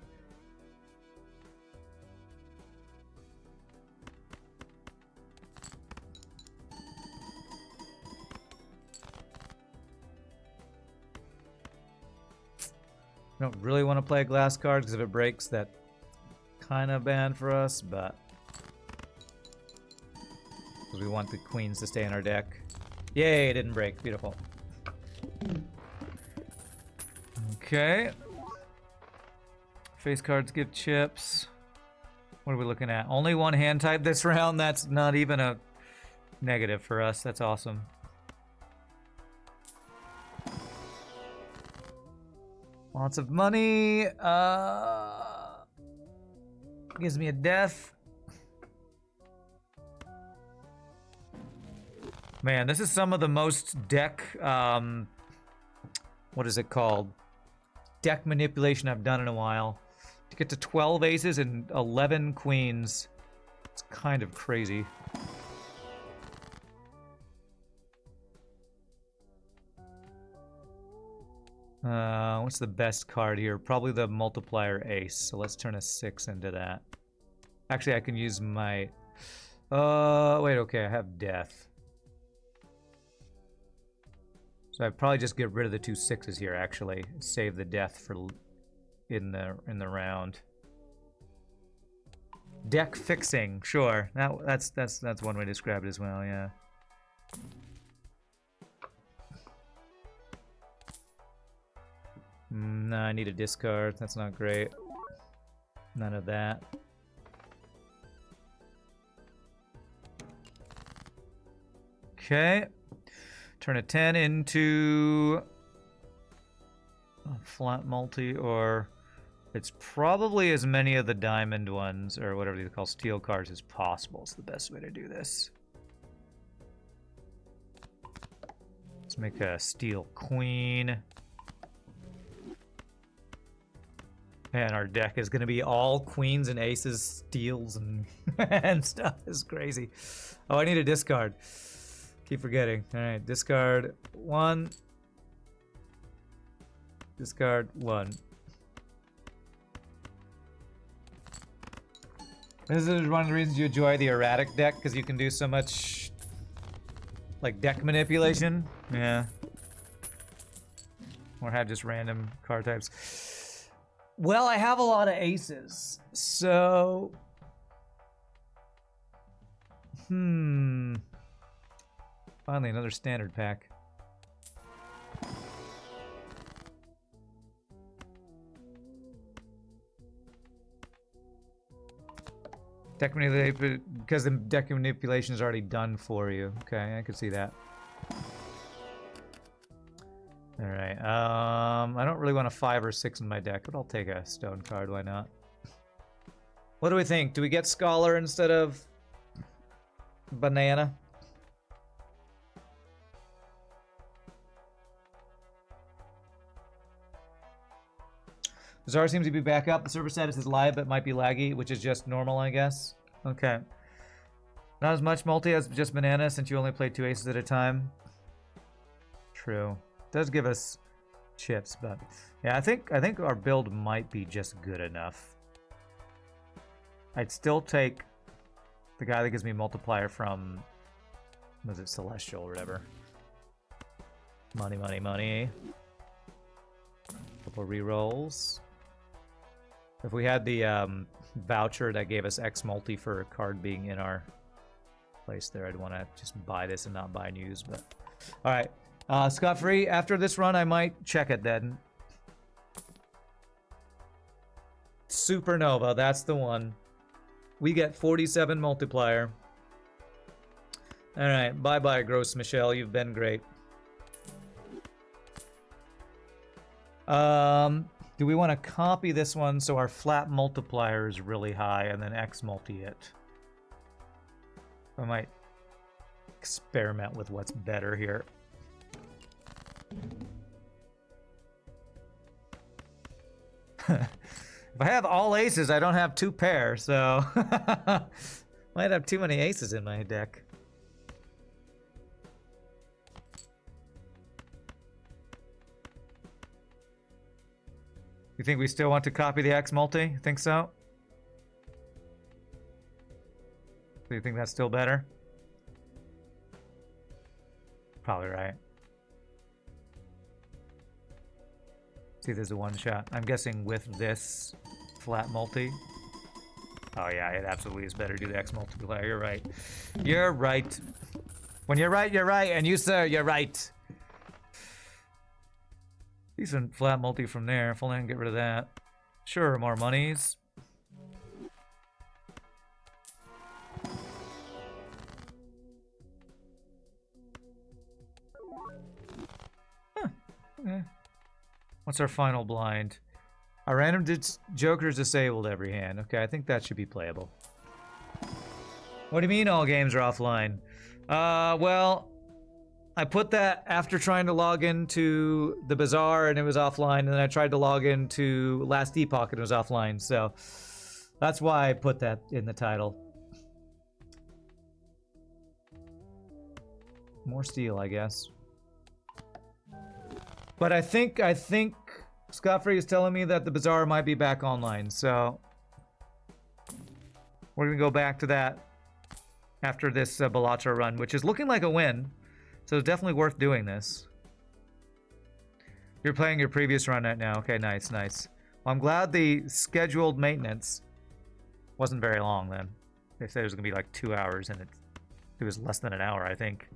I don't really want to play a glass card because if it breaks, that kind of bad for us, but because we want the queens to stay in our deck. Yay, it didn't break. Beautiful. Okay. Face cards give chips. What are we looking at? Only one hand type this round. That's not even a negative for us. That's awesome. Lots of money. Gives me a death. Man, this is some of the most deck, what is it called? Deck manipulation I've done in a while. To get to 12 aces and 11 queens. It's kind of crazy. What's the best card here? Probably the multiplier ace. So let's turn a 6 into that. Actually, I can use my... wait, okay, I have death. So I'd probably just get rid of the 2 6s here, actually. Save the death for in the round. Deck fixing, sure. That's one way to describe it as well, yeah. No, I need a discard. That's not great. None of that. Okay. Turn a 10 into a flat multi, or it's probably as many of the diamond ones, or whatever they call steel cards, as possible. It's the best way to do this. Let's make a steel queen. And our deck is going to be all queens and aces, steals, and, and stuff. This is crazy. Oh, I need a discard. Keep forgetting. All right, discard 1. Discard 1. This is one of the reasons you enjoy the erratic deck, because you can do so much, like, deck manipulation. Yeah. Or have just random card types. Well, I have a lot of aces, so... Finally, another standard pack. Deck manipulation, because the deck manipulation is already done for you. Okay, I can see that. All right. I don't really want a 5 or 6 in my deck, but I'll take a stone card. Why not? What do we think? Do we get Scholar instead of Banana? Bazaar seems to be back up. The server status is live, but might be laggy, which is just normal, I guess. Okay. Not as much multi as just Banana, since you only play 2 aces at a time. True. Does give us chips, but yeah, I think our build might be just good enough. I'd still take the guy that gives me multiplier from, was it Celestial or whatever? Money, money, money. Couple rerolls. If we had the voucher that gave us X multi for a card being in our place there, I'd want to just buy this and not buy news, but all right. Scot-free, after this run, I might check it then. Supernova, that's the one. We get 47 multiplier. Alright, bye-bye, Gross Michelle. You've been great. Do we want to copy this one so our flat multiplier is really high and then X multi it? I might experiment with what's better here. If I have all aces, I don't have 2 pairs, so Might have too many aces in my deck. You think we still want to copy the X multi? Think so? Do you think that's still better? Probably right. See, there's a one shot. I'm guessing with this flat multi. Oh yeah, it absolutely is better to do the X multiplier. You're right. You're right. When you're right, you're right. And you, sir, you're right. Decent flat multi from there. If only I can get rid of that. Sure, more monies. Huh. Okay. What's our final blind? Our random Joker's disabled every hand. Okay, I think that should be playable. What do you mean all games are offline? Well, I put that after trying to log into the Bazaar and it was offline, and then I tried to log into Last Epoch and it was offline, so that's why I put that in the title. More steel, I guess. But I think Scott Free is telling me that the Bazaar might be back online, so we're gonna go back to that after this Balatro run, which is looking like a win. So it's definitely worth doing this. You're playing your previous run right now. Okay, nice, nice. Well, I'm glad the scheduled maintenance wasn't very long then. They said it was going to be like 2 hours, and it was less than an hour, I think.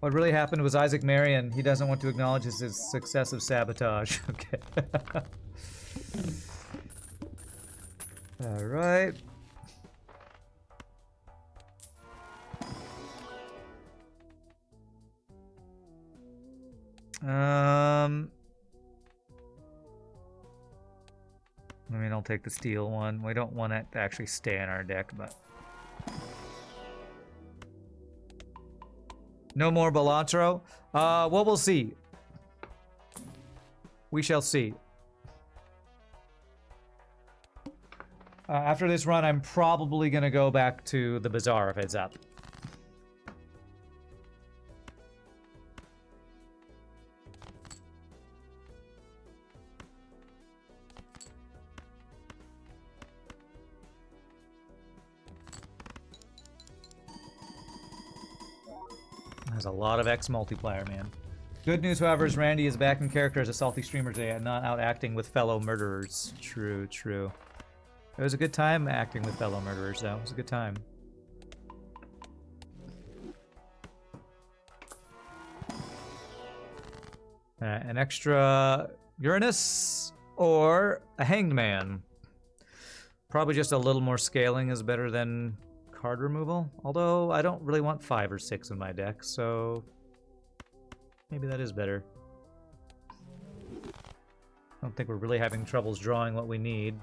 What really happened was Isaac Marion. He doesn't want to acknowledge his successive sabotage. Okay. All right. I mean, I'll take the steel one. We don't want it to actually stay in our deck, but... No more Balatro? Well, we'll see. We shall see. After this run, I'm probably going to go back to the Bazaar if it's up. There's a lot of X multiplier, man. Good news, however, is Randy is back in character as a salty streamer today and not out acting with fellow murderers. True, true. It was a good time acting with fellow murderers, though. It was a good time. An extra Uranus or a Hanged Man. Probably just a little more scaling is better than card removal, although I don't really want 5 or 6 in my deck, so maybe that is better. I don't think we're really having troubles drawing what we need.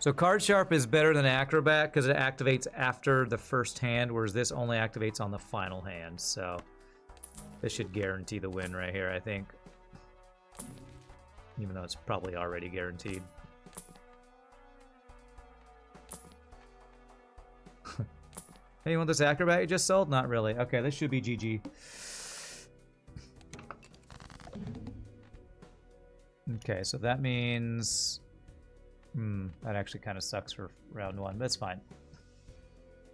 So Card Sharp is better than Acrobat because it activates after the first hand, whereas this only activates on the final hand, so this should guarantee the win right here, I think. Even though it's probably already guaranteed. Hey, you want this Acrobat you just sold? Not really. Okay, this should be GG. Okay, so that means... that actually kind of sucks for round 1. That's fine.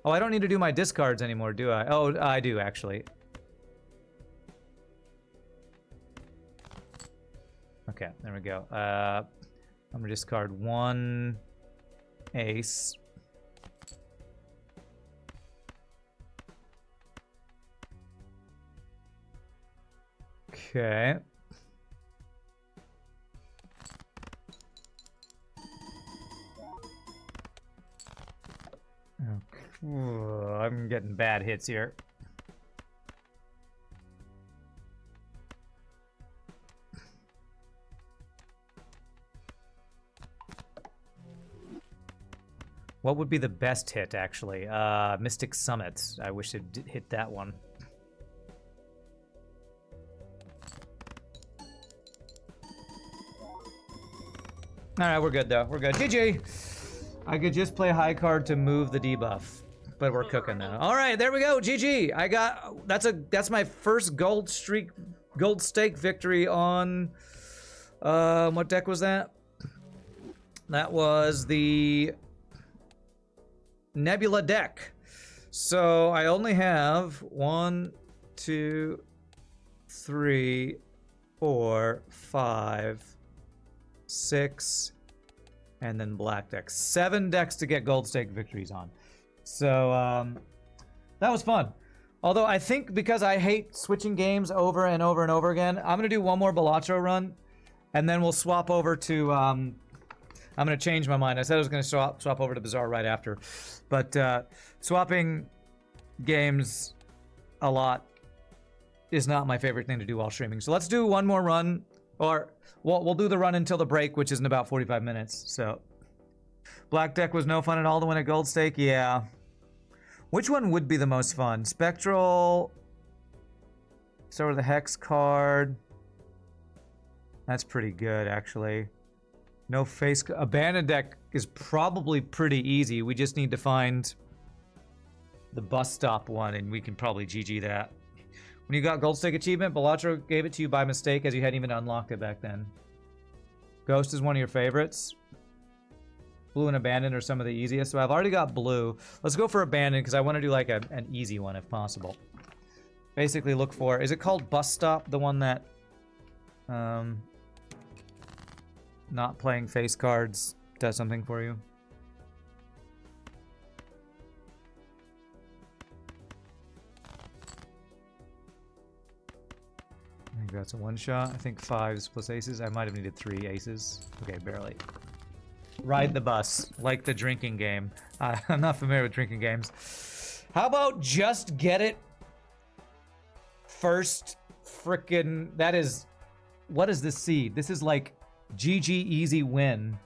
Oh, I don't need to do my discards anymore, do I? Oh, I do, actually. Okay, there we go. I'm gonna discard 1 ace. Okay. Ooh, I'm getting bad hits here. What would be the best hit, actually? Mystic Summit. I wish it did hit that one. Alright, we're good, though. We're good. GG! I could just play high card to move the debuff. But we're cooking now. Alright, there we go. GG! I got... That's my first gold stake victory on... what deck was that? That was the... Nebula deck. So I only have 1, 2, 3, 4, 5, 6, and then black decks. 7 decks to get gold stake victories on. So that was fun. Although I think because I hate switching games over and over and over again, I'm gonna do one more Balatro run, and then we'll swap over to. I'm gonna change my mind. I said I was gonna swap over to Bazaar right after, but swapping games a lot is not my favorite thing to do while streaming. So let's do one more run, or we'll do the run until the break, which is in about 45 minutes. So black deck was no fun at all to win a gold stake. Yeah. Which one would be the most fun? Spectral. Start with the Hex card. That's pretty good, actually. No face... Abandoned deck is probably pretty easy. We just need to find the bus stop one, and we can probably GG that. When you got Gold Stake achievement, Balatro gave it to you by mistake as you hadn't even unlocked it back then. Ghost is one of your favorites. Blue and Abandoned are some of the easiest. So I've already got blue. Let's go for Abandoned because I want to do like an easy one if possible. Basically look for... Is it called Bus Stop? The one that... not playing face cards does something for you. I think that's a one shot. I think 5s plus aces. I might have needed 3 aces. Okay, barely. Ride the bus, like the drinking game. I'm not familiar with drinking games. How about just get it first frickin'... That is... What is this seed? This is like... GG easy win.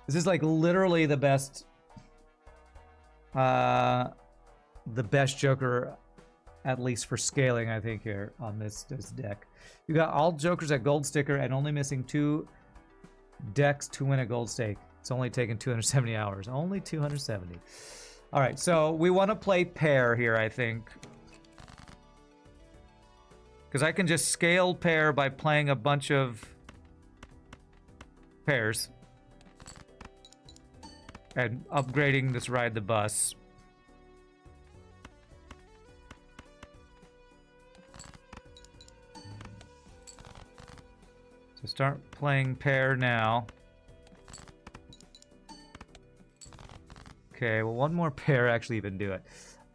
This is like literally the best Joker, at least for scaling, I think, here on this deck. You got all Jokers at gold sticker and only missing 2 decks to win a gold stake. It's only taken 270 hours. Only 270. All right, so we want to play pair here, I think. Because I can just scale pair by playing a bunch of pairs and upgrading this Ride the Bus. So start playing pair now. Okay, well, one more pair actually even do it.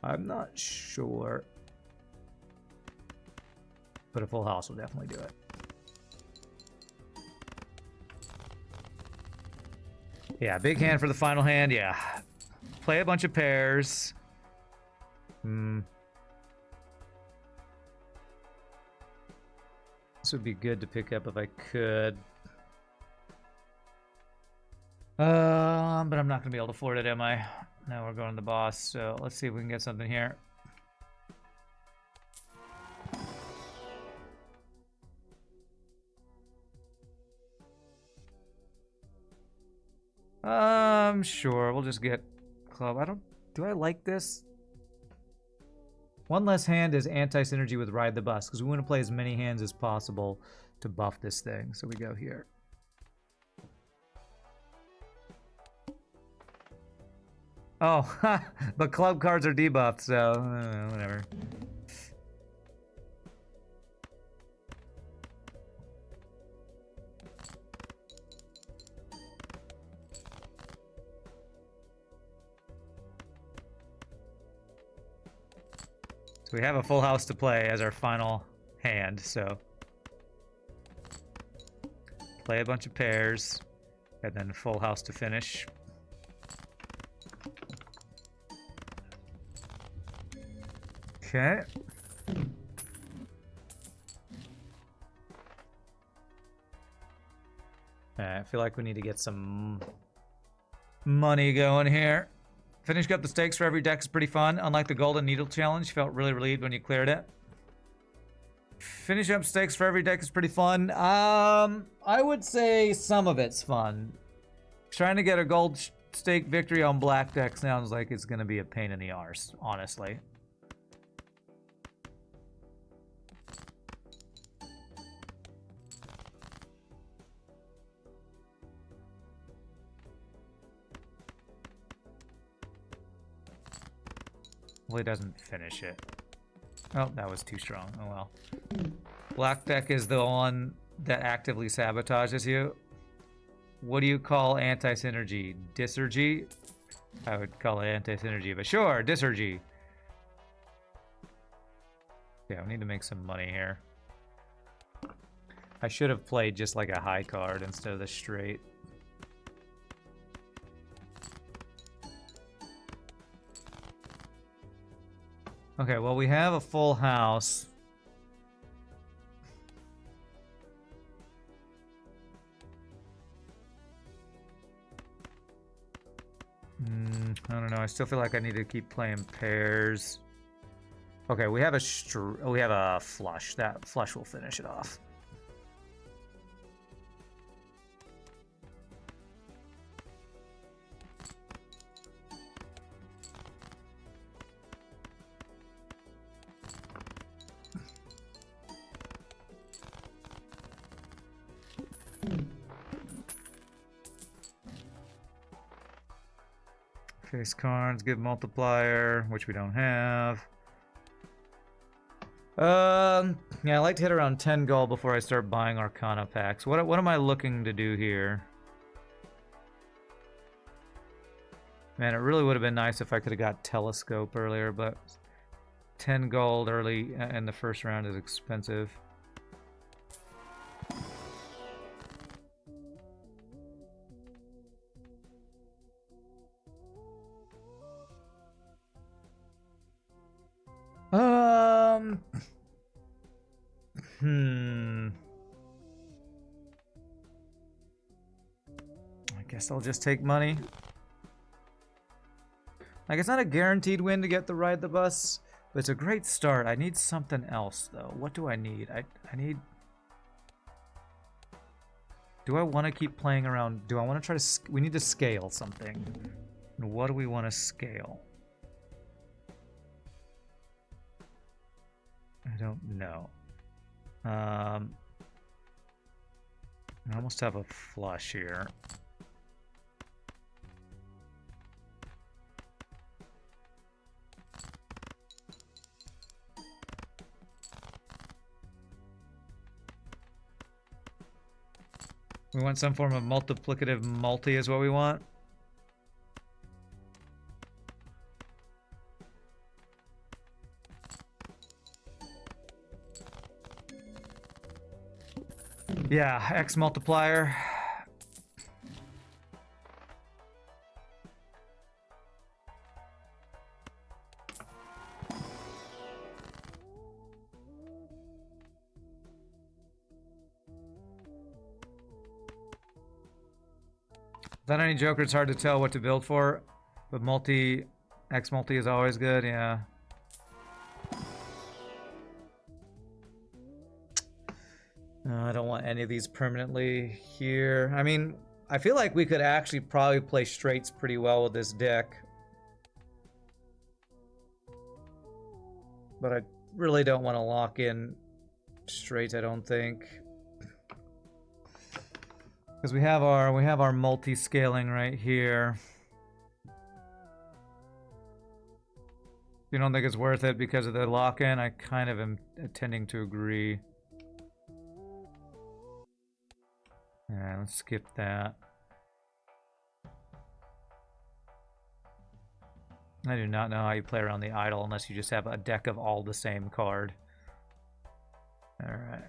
I'm not sure, but a full house will definitely do it. Yeah, big hand for the final hand, yeah. Play a bunch of pairs. This would be good to pick up if I could. But I'm not going to be able to afford it, am I? Now we're going to the boss, so let's see if we can get something here. Sure, we'll just get club. Do I like this? One less hand is anti-synergy with Ride the Bus, because we want to play as many hands as possible to buff this thing. So we go here. Oh, but club cards are debuffed, so whatever. So we have a full house to play as our final hand, so play a bunch of pairs and then full house to finish. Okay. I feel like we need to get some money going here. Finishing up the stakes for every deck is pretty fun. Unlike the Golden Needle Challenge, you felt really relieved when you cleared it. Finishing up stakes for every deck is pretty fun. I would say some of it's fun. Trying to get a gold stake victory on black deck sounds like it's going to be a pain in the arse, honestly. Well, he doesn't finish it. Oh, that was too strong. Oh well. Black deck is the one that actively sabotages you. What do you call anti-synergy? Disergy? I would call it anti-synergy, but sure, disergy. Yeah, we need to make some money here. I should have played just like a high card instead of the straight. Okay, well, we have a full house. I don't know. I still feel like I need to keep playing pairs. Okay, we have a flush. That flush will finish it off. Face cards, give multiplier, which we don't have. Yeah, I like to hit around 10 gold before I start buying Arcana packs. What am I looking to do here? Man, it really would have been nice if I could have got Telescope earlier, but 10 gold early in the first round is expensive. I guess I'll just take money. Like, it's not a guaranteed win to get the ride the bus, but it's a great start. I need something else, though. What do I need? I need... Do I want to keep playing around? Do I want to try to... We need to scale something. And what do we want to scale? I don't know. I almost have a flush here. We want some form of multiplicative multi is what we want. Yeah, X multiplier. Without any joker, it's hard to tell what to build for, but X multi is always good, yeah. I don't want any of these permanently here. I mean, I feel like we could actually probably play straights pretty well with this deck. But I really don't want to lock in straights, I don't think. Because we have our multi-scaling right here. You don't think it's worth it because of the lock-in? I kind of am tending to agree. Alright, let's skip that. I do not know how you play around the idol unless you just have a deck of all the same card. Alright.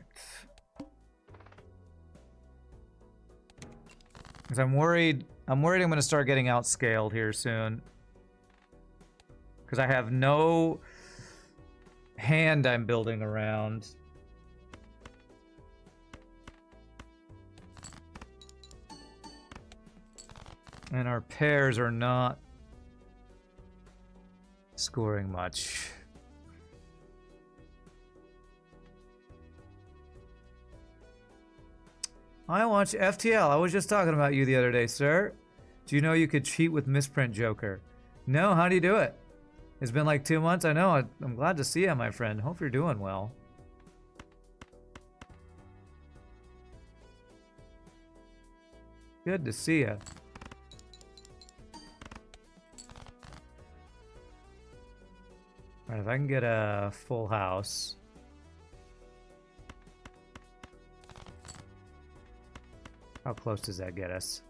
Because I'm worried I'm going to start getting outscaled here soon. Because I have no hand I'm building around. And our pairs are not scoring much. I watch FTL. I was just talking about you the other day, sir. Do you know you could cheat with Misprint Joker? No, how do you do it? It's been like 2 months. I know. I'm glad to see you, my friend. Hope you're doing well. Good to see you. Alright, if I can get a full house. How close does that get us?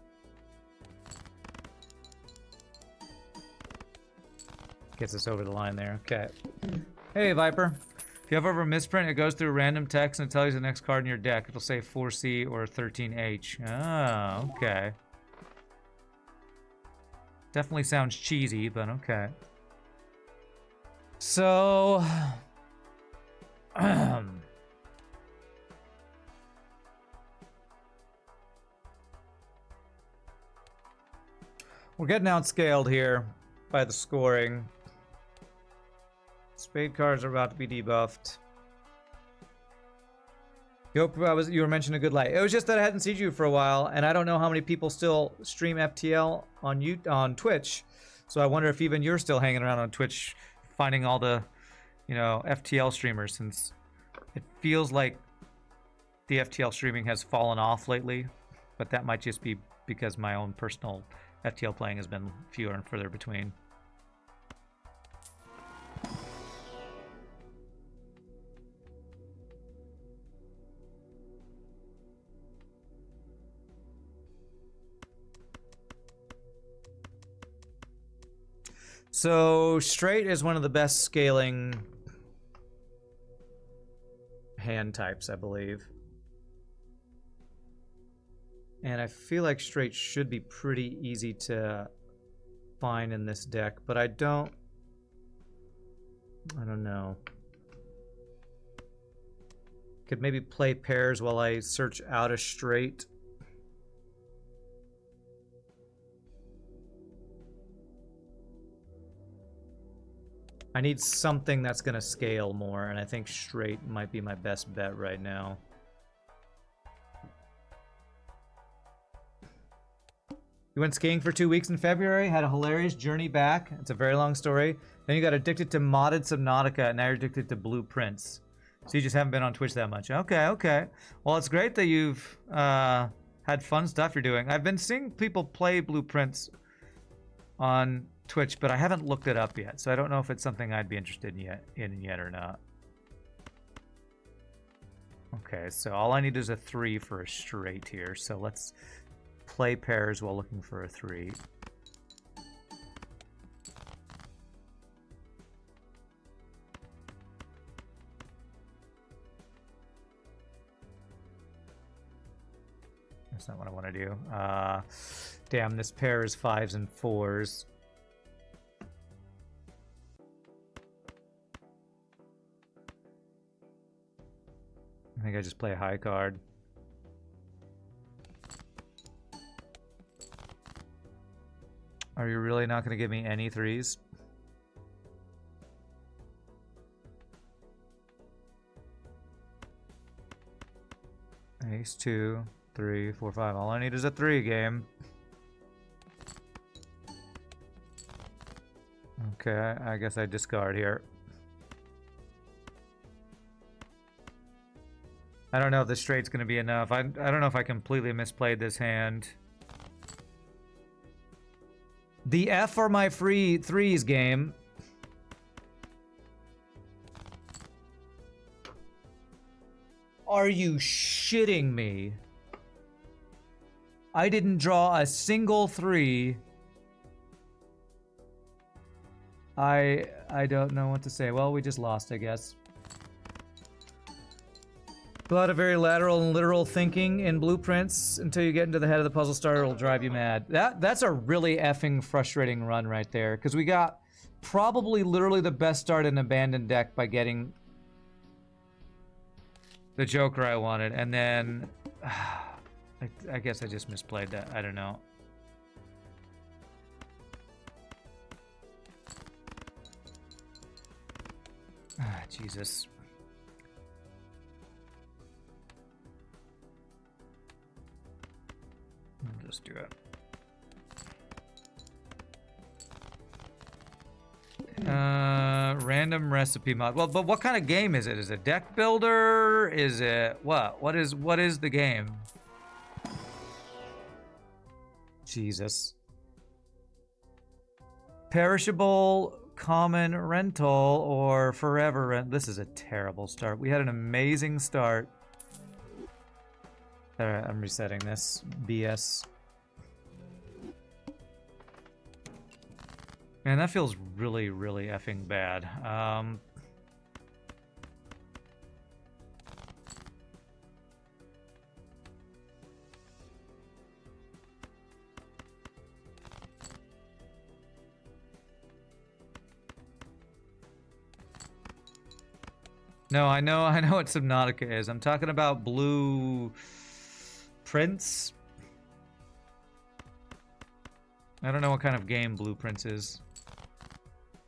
Gets us over the line there. Okay. Hey, Viper. If you have ever misprint, it goes through random text and it tells you the next card in your deck. It'll say 4C or 13H. Oh, okay. Definitely sounds cheesy, but okay. So... we're getting outscaled here by the scoring. Spade cards are about to be debuffed. You were mentioning a good light. It was just that I hadn't seen you for a while, and I don't know how many people still stream FTL on Twitch. So I wonder if even you're still hanging around on Twitch, finding all the, FTL streamers, since it feels like the FTL streaming has fallen off lately. But that might just be because my own personal FTL playing has been fewer and further between. So straight is one of the best scaling hand types, I believe. And I feel like straight should be pretty easy to find in this deck, but I don't know. Could maybe play pairs while I search out a straight. I need something that's going to scale more, and I think straight might be my best bet right now. You went skiing for 2 weeks in February, had a hilarious journey back. It's a very long story. Then you got addicted to modded Subnautica, and now you're addicted to blueprints. So you just haven't been on Twitch that much. Okay. Well, it's great that you've had fun stuff you're doing. I've been seeing people play blueprints on Twitch, but I haven't looked it up yet, so I don't know if it's something I'd be interested in yet or not. Okay, so all I need is a 3 for a straight here, so let's play pairs while looking for a 3. That's not what I want to do. Damn, this pair is 5s and 4s. I think I just play a high card. Are you really not going to give me any 3s? Ace, 2, 3, 4, 5. All I need is a 3 game. Okay, I guess I discard here. I don't know if the straight's going to be enough. I don't know if I completely misplayed this hand. The F for my free 3s game. Are you shitting me? I didn't draw a single 3. I don't know what to say. Well, we just lost, I guess. A lot of very lateral and literal thinking in blueprints. Until you get into the head of the puzzle starter, it'll drive you mad. That's a really effing frustrating run right there, because we got probably literally the best start in abandoned deck by getting the Joker I wanted, and then I guess I just misplayed that. I don't know. Ah, Jesus. I'll just do it. Random recipe mod. Well, but what kind of game is it? Is it deck builder? Is it what? What is the game? Jesus. Perishable, common, rental, or forever rent. This is a terrible start. We had an amazing start. Alright, I'm resetting this. BS. Man, that feels really, really effing bad. No, I know what Subnautica is. I'm talking about Blue Prince. I don't know what kind of game Blue Prince is.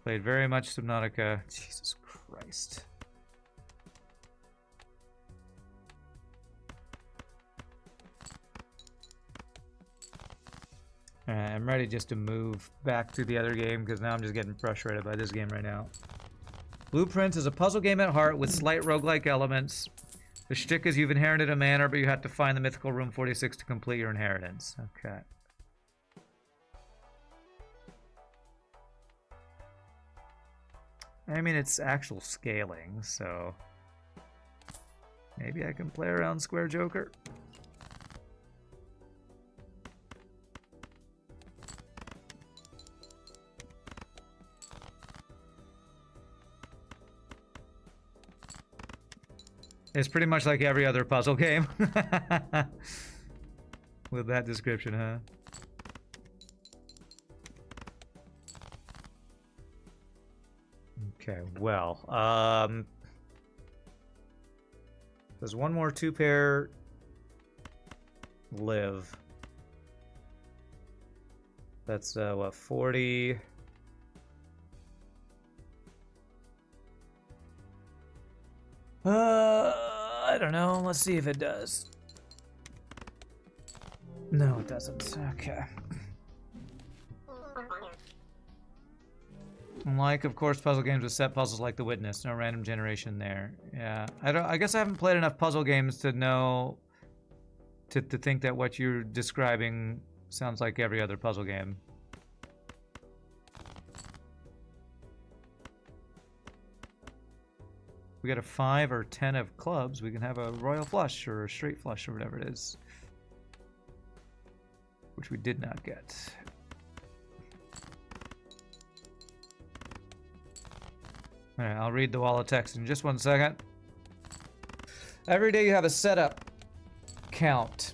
Played very much Subnautica. Jesus Christ. Alright, I'm ready just to move back to the other game because now I'm just getting frustrated by this game right now. Blueprints is a puzzle game at heart with slight roguelike elements. The shtick is you've inherited a manor, but you have to find the mythical room 46 to complete your inheritance. Okay. I mean, it's actual scaling, so maybe I can play around Square Joker. It's pretty much like every other puzzle game. With that description, huh? Okay, well, there's one more two-pair live. That's, what, 40... I don't know. Let's see if it does. No, it doesn't. Okay. Unlike, of course, puzzle games with set puzzles like The Witness, no random generation there. Yeah, I guess I haven't played enough puzzle games to know to think that what you're describing sounds like every other puzzle game. We got a 5 or 10 of clubs. We can have a royal flush or a straight flush or whatever it is, which we did not get. All right, I'll read the wall of text in just 1 second. Every day you have a setup count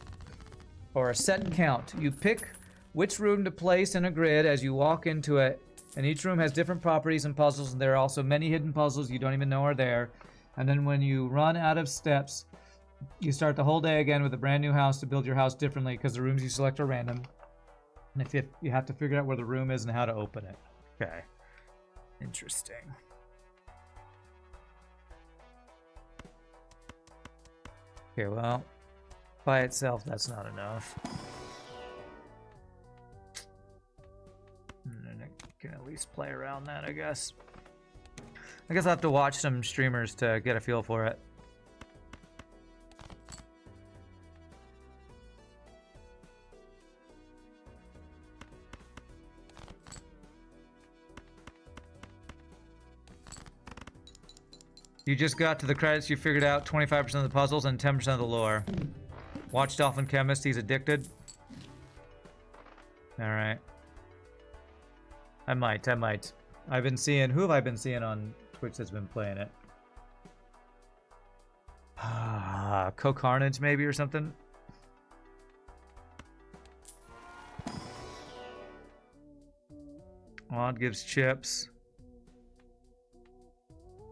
or a set count. You pick which room to place in a grid as you walk into it, and each room has different properties and puzzles, and there are also many hidden puzzles you don't even know are there. And then when you run out of steps, you start the whole day again with a brand new house to build your house differently because the rooms you select are random. And if you have to figure out where the room is and how to open it. Okay. Interesting. Okay, well, by itself, that's not enough. And I can at least play around that, I guess. I guess I'll have to watch some streamers to get a feel for it. You just got to the credits, you figured out 25% of the puzzles and 10% of the lore. Watch Dolphin Chemist, he's addicted. Alright. I might. I've been seeing, who have I been seeing on Twitch that's been playing it? Co-Carnage maybe or something? Odd gives chips.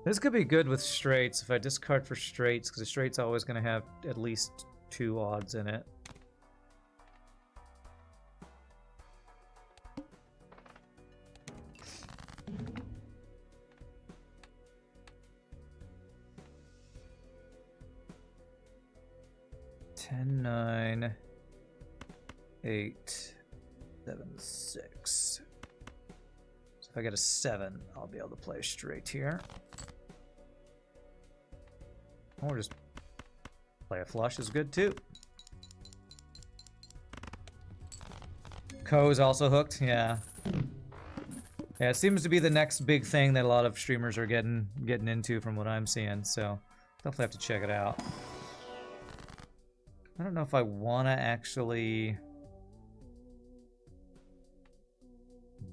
This could be good with straights if I discard for straights, because the straight's always going to have at least 2 odds in it. 10, 9, 8, 7, 6. So if I get a 7, I'll be able to play straight here. Or just play a flush is good too. Ko's also hooked, yeah. Yeah, it seems to be the next big thing that a lot of streamers are getting into from what I'm seeing, so definitely have to check it out. I don't know if I want to actually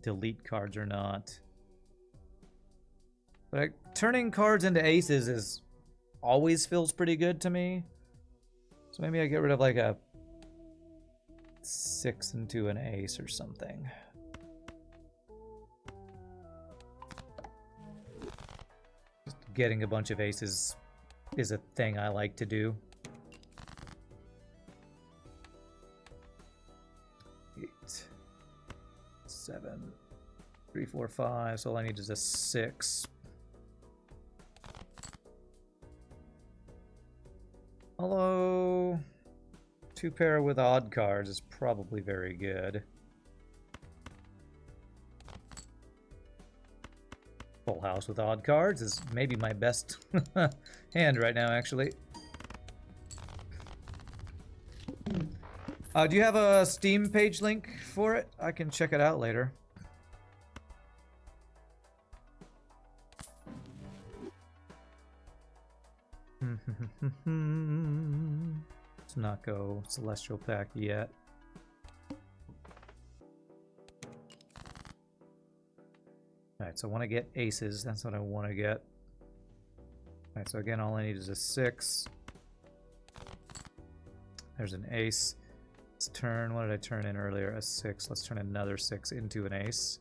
delete cards or not. But turning cards into aces is always feels pretty good to me. So maybe I get rid of like a 6 into an ace or something. Just getting a bunch of aces is a thing I like to do. 8, 7, 3, 4, 5. So all I need is a 6. Although 2 pair with odd cards is probably very good. Full house with odd cards is maybe my best hand right now, actually. Do you have a Steam page link for it? I can check it out later. Let's not go Celestial Pack yet. Alright, so I want to get aces. That's what I want to get. Alright, so again, all I need is a 6. There's an ace. Let's turn, what did I turn in earlier? A 6. Let's turn another 6 into an ace.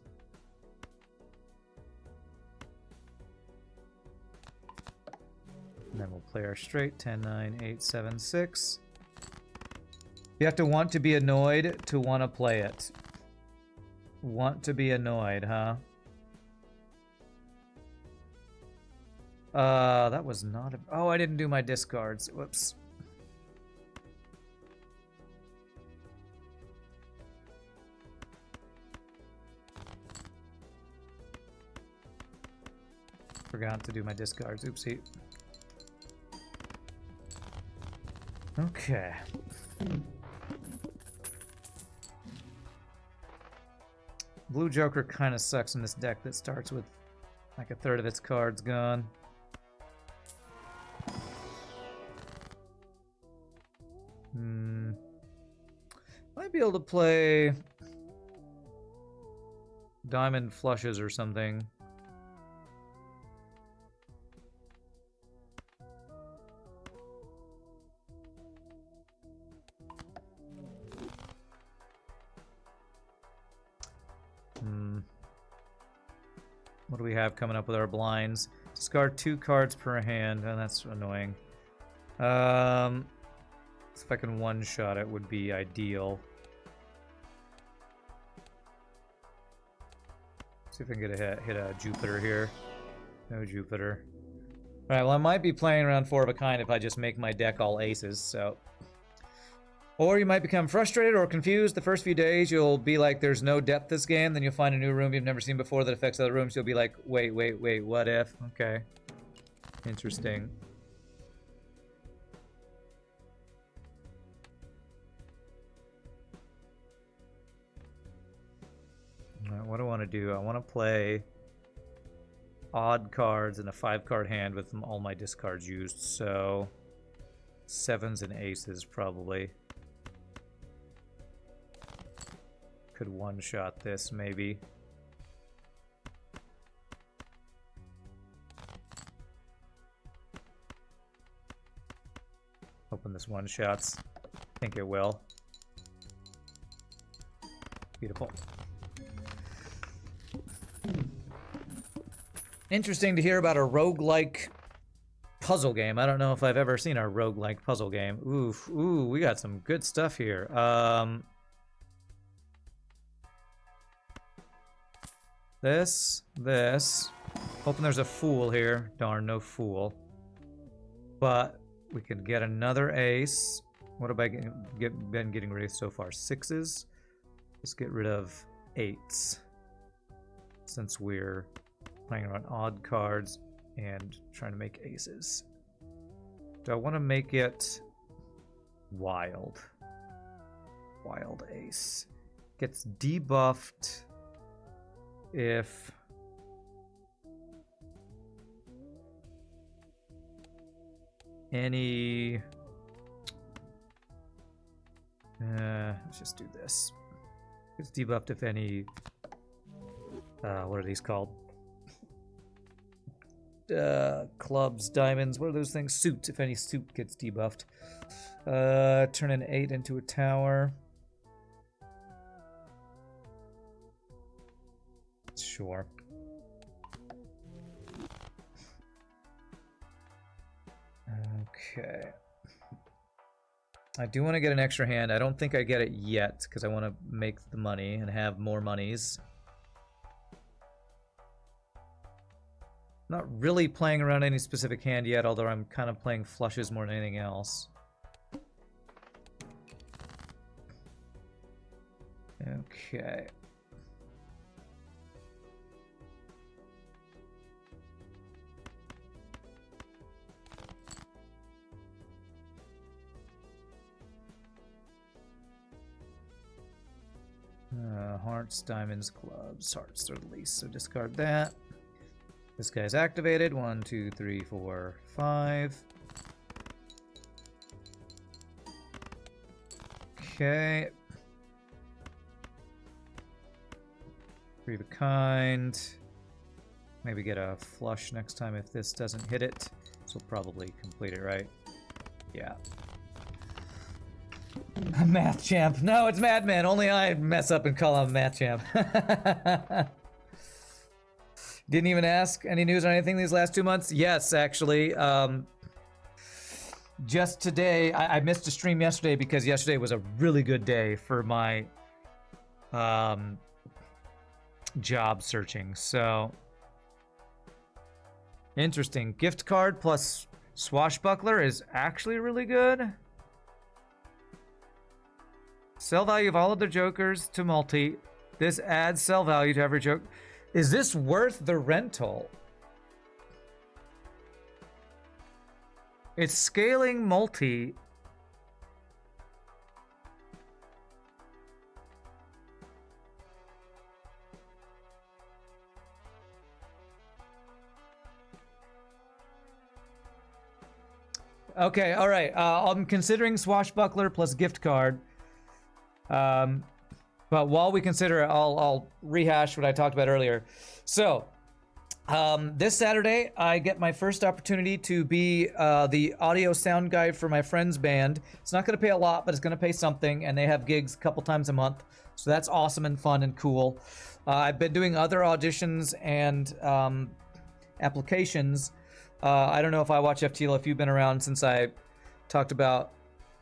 And then we'll play our straight. 10, 9, 8, 7, 6. You have to want to be annoyed to want to play it. Want to be annoyed, huh? That was not a... Oh, I didn't do my discards. Whoops. Forgot to do my discards. Oopsie. Okay. Blue Joker kind of sucks in this deck that starts with like a third of its cards gone. Might be able to play diamond flushes or something. What do we have coming up with our blinds? Discard 2 cards per hand, and that's annoying. So if I can one-shot it, would be ideal. See if I can get a hit a Jupiter here. No Jupiter. Alright, well I might be playing around 4 of a kind if I just make my deck all aces, so... Or you might become frustrated or confused. The first few days, you'll be like, there's no depth this game. Then you'll find a new room you've never seen before that affects other rooms. You'll be like, wait, what if? Okay. Interesting. What do I want to do? I want to play odd cards in a 5-card hand with all my discards used. So 7s and aces probably. Could one-shot this, maybe. Hoping this one-shots. Think it will. Beautiful. Interesting to hear about a roguelike puzzle game. I don't know if I've ever seen a roguelike puzzle game. Ooh, we got some good stuff here. This. Hoping there's a fool here. Darn, no fool. But we could get another ace. What have I been getting rid of so far? 6s. Let's get rid of 8s. Since we're playing around odd cards and trying to make aces. Do I want to make it wild? Wild ace. Gets debuffed if any... let's just do this. It's debuffed if any... what are these called? Clubs, diamonds, what are those things? Suit, if any suit gets debuffed. Turn an 8 into a tower. Sure. Okay. I do want to get an extra hand. I don't think I get it yet because I want to make the money and have more monies. Not really playing around any specific hand yet, although I'm kind of playing flushes more than anything else. Okay. Hearts, diamonds, clubs. Hearts are the least, so discard that. This guy's activated. 1, 2, 3, 4, 5. Okay. 3 of a kind. Maybe get a flush next time if this doesn't hit it. This will probably complete it, right? Yeah. Math champ. No, it's Madman. Only I mess up and call him Math champ. Didn't even ask any news or anything these last 2 months? Yes, actually. Just today, I missed a stream yesterday because yesterday was a really good day for my job searching. So, interesting. Gift card plus Swashbuckler is actually really good. Sell value of all of the jokers to multi. This adds sell value to every joke. Is this worth the rental? It's scaling multi. Okay, all right. I'm considering Swashbuckler plus gift card. But while we consider it, I'll rehash what I talked about earlier. So, this Saturday, I get my first opportunity to be the audio sound guy for my friend's band. It's not going to pay a lot, but it's going to pay something, and they have gigs a couple times a month. So that's awesome and fun and cool. I've been doing other auditions and applications. I don't know if I watch FTL, if you've been around since I talked about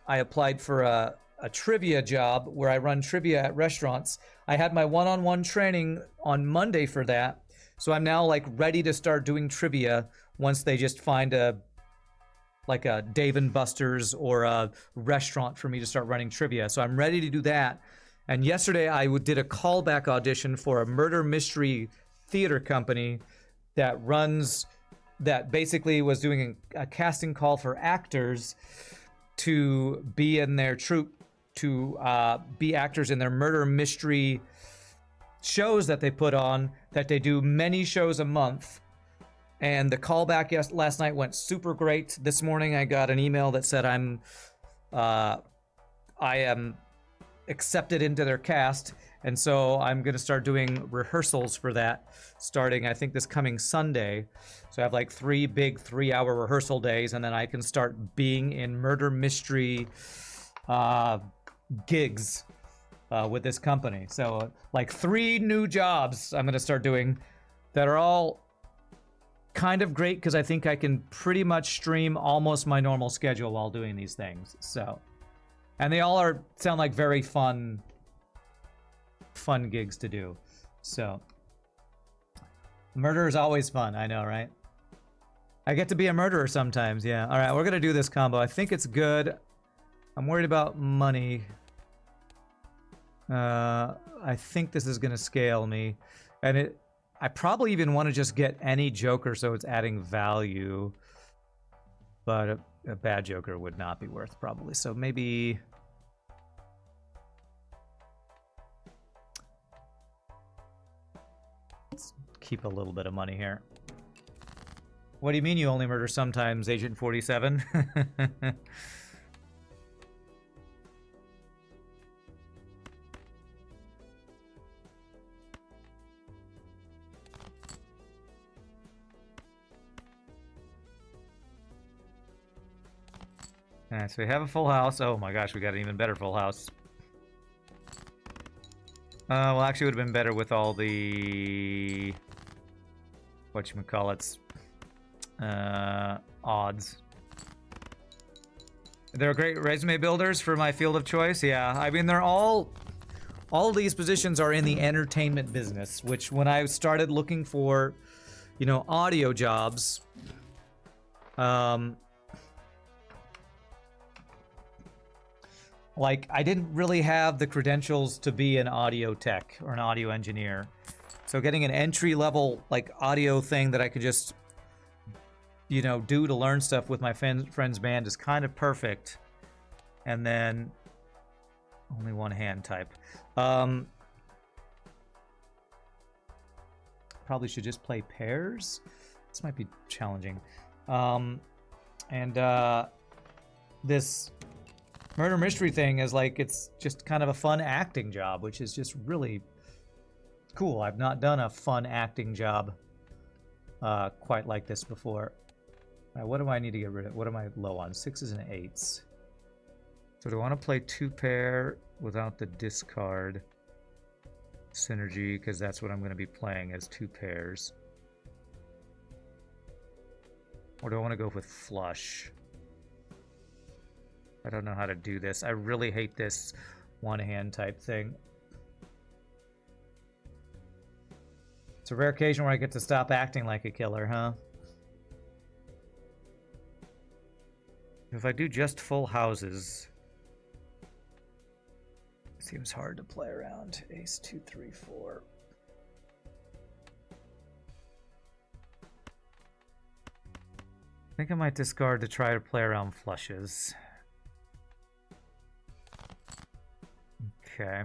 I applied for a trivia job where I run trivia at restaurants. I had my one-on-one training on Monday for that. So I'm now like ready to start doing trivia once they just find a Dave & Buster's or a restaurant for me to start running trivia. So I'm ready to do that. And yesterday I did a callback audition for a murder mystery theater company that basically was doing a casting call for actors to be in their troupe, to be actors in their murder mystery shows that they put on, that they do many shows a month. And the callback last night went super great. This morning I got an email that said I am accepted into their cast, and so I'm going to start doing rehearsals for that starting, I think, this coming Sunday. So I have like 3 big 3-hour rehearsal days, and then I can start being in murder mystery gigs with this company. So like 3 new jobs I'm going to start doing that are all kind of great because I think I can pretty much stream almost my normal schedule while doing these things. So, and they all sound like very fun gigs to do. So murder is always fun. I know, right? I get to be a murderer sometimes. Yeah. All right. We're going to do this combo. I think it's good. I'm worried about money. I think this is gonna scale me, and I probably even want to just get any Joker so it's adding value, but a bad Joker would not be worth probably. So maybe let's keep a little bit of money here. What do you mean you only murder sometimes, Agent 47? Alright, so we have a full house. Oh my gosh, we got an even better full house. Well, actually, it would have been better with all the whatchamacallits odds. They're great resume builders for my field of choice. Yeah, I mean, they're all these positions are in the entertainment business, which when I started looking for, you know, audio jobs, like, I didn't really have the credentials to be an audio tech or an audio engineer. So getting an entry-level, like, audio thing that I could just, you know, do to learn stuff with my friend's band is kind of perfect. And then only one hand type. Probably should just play pairs. This might be challenging. This murder mystery thing is like, it's just kind of a fun acting job, which is just really cool. I've not done a fun acting job quite like this before. All right, what do I need to get rid of? What am I low on? 6s and 8s. So do I want to play 2-pair without the discard synergy? Because that's what I'm going to be playing as 2 pairs. Or do I want to go with flush? I don't know how to do this. I really hate this one-hand type thing. It's a rare occasion where I get to stop acting like a killer, huh? If I do just full houses, it seems hard to play around. Ace, 2, 3, 4. I think I might discard to try to play around flushes. Okay.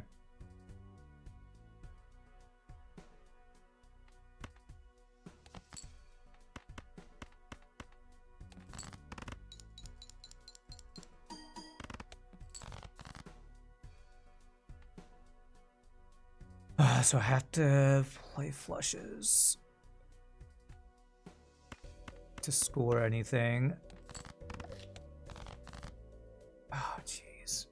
So I have to play flushes to score anything. Oh, jeez.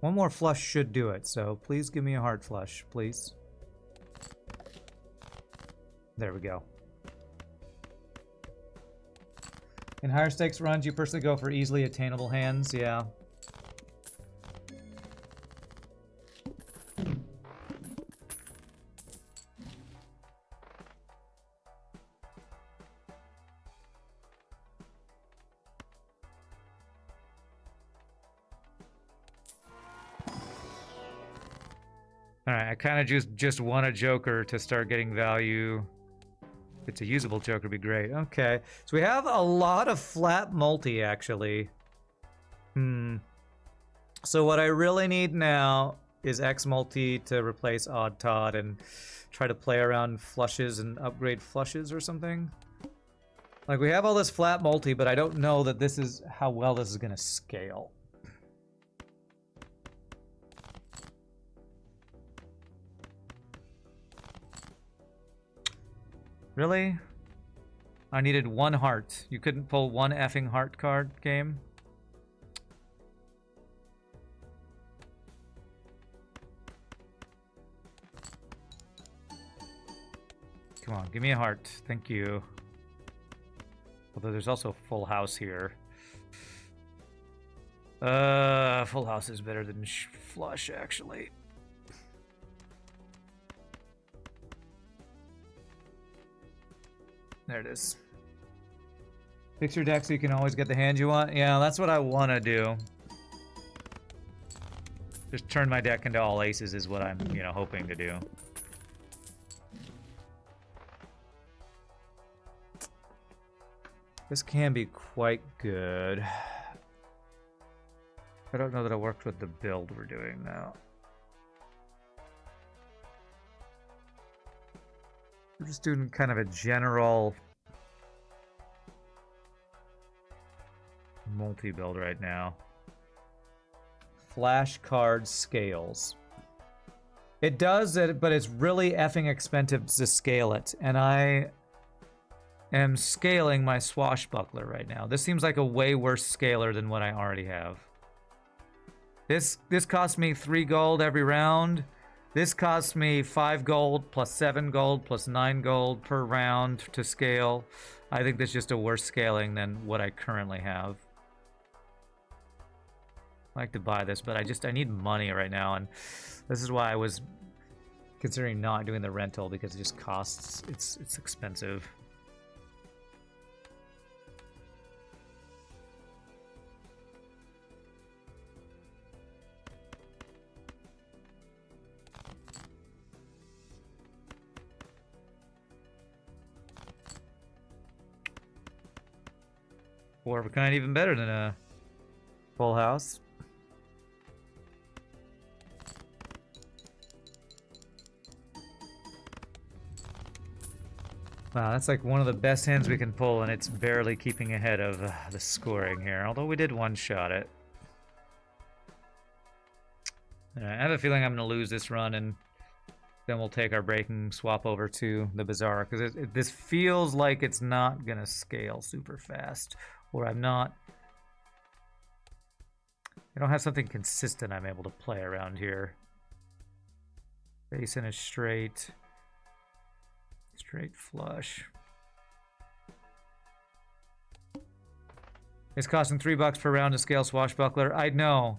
One more flush should do it, so please give me a heart flush, please. There we go. In higher stakes runs, you personally go for easily attainable hands, yeah. Alright, I kind of just want a Joker to start getting value. If it's a usable Joker, would be great. Okay, so we have a lot of flat multi, actually. So what I really need now is X multi to replace Odd Todd and try to play around flushes and upgrade flushes or something. Like, we have all this flat multi, but I don't know that this is how well this is going to scale. Really? I needed 1 heart. You couldn't pull 1 effing heart card, game? Come on, give me a heart. Thank you. Although there's also full house here. Full house is better than flush, actually. There it is. Fix your deck so you can always get the hand you want. Yeah, that's what I want to do. Just turn my deck into all aces is what I'm, you know, hoping to do. This can be quite good. I don't know that it worked with the build we're doing now. We're just doing kind of a general multi-build right now. Flashcard scales. It does it, but it's really effing expensive to scale it, and I am scaling my swashbuckler right now. This seems like a way worse scaler than what I already have. This costs me 3 gold every round. This costs me 5 gold plus 7 gold plus 9 gold per round to scale. I think that's just a worse scaling than what I currently have. I like to buy this, but I need money right now, and this is why I was considering not doing the rental, because it just costs, it's expensive. Or kind of even better than a full house. Wow, that's like one of the best hands we can pull, and it's barely keeping ahead of the scoring here. Although we did one-shot it. I have a feeling I'm going to lose this run, and then we'll take our break and swap over to the Bazaar, because this feels like it's not going to scale super fast. Or I don't have something consistent I'm able to play around here. Ace in a straight flush. It's costing $3 per round to scale Swashbuckler. I know.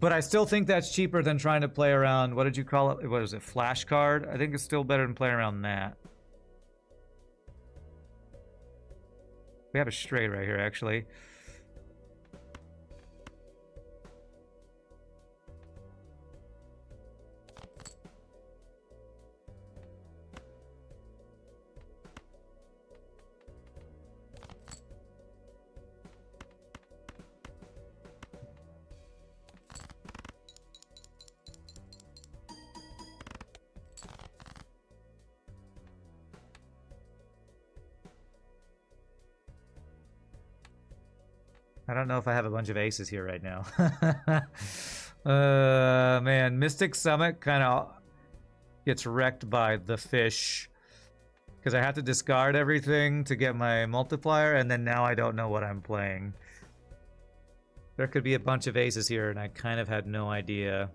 But I still think that's cheaper than trying to play around, what did you call it? What is it, flashcard? I think it's still better than playing around that. We have a straight right here, actually. I don't know if I have a bunch of aces here right now. Man, Mystic Summit kind of gets wrecked by the fish. Because I have to discard everything to get my multiplier, and then now I don't know what I'm playing. There could be a bunch of aces here, and I kind of had no idea.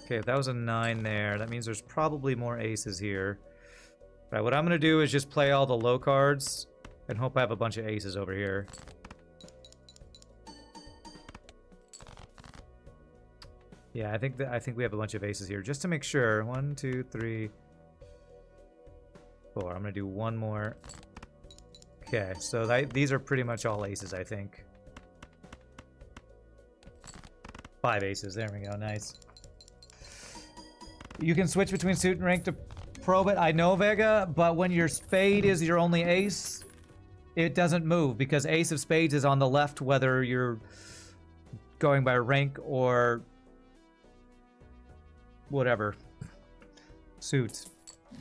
Okay, if that was a 9 there, that means there's probably more aces here. Right, what I'm going to do is just play all the low cards and hope I have a bunch of aces over here. Yeah, I think we have a bunch of aces here, just to make sure. 1, 2, 3, 4. I'm going to do one more. Okay, so these are pretty much all aces, I think. 5 aces. There we go. Nice. You can switch between suit and rank to probe it. I know, Vega, but when your spade is your only ace, it doesn't move, because ace of spades is on the left whether you're going by rank or whatever suit.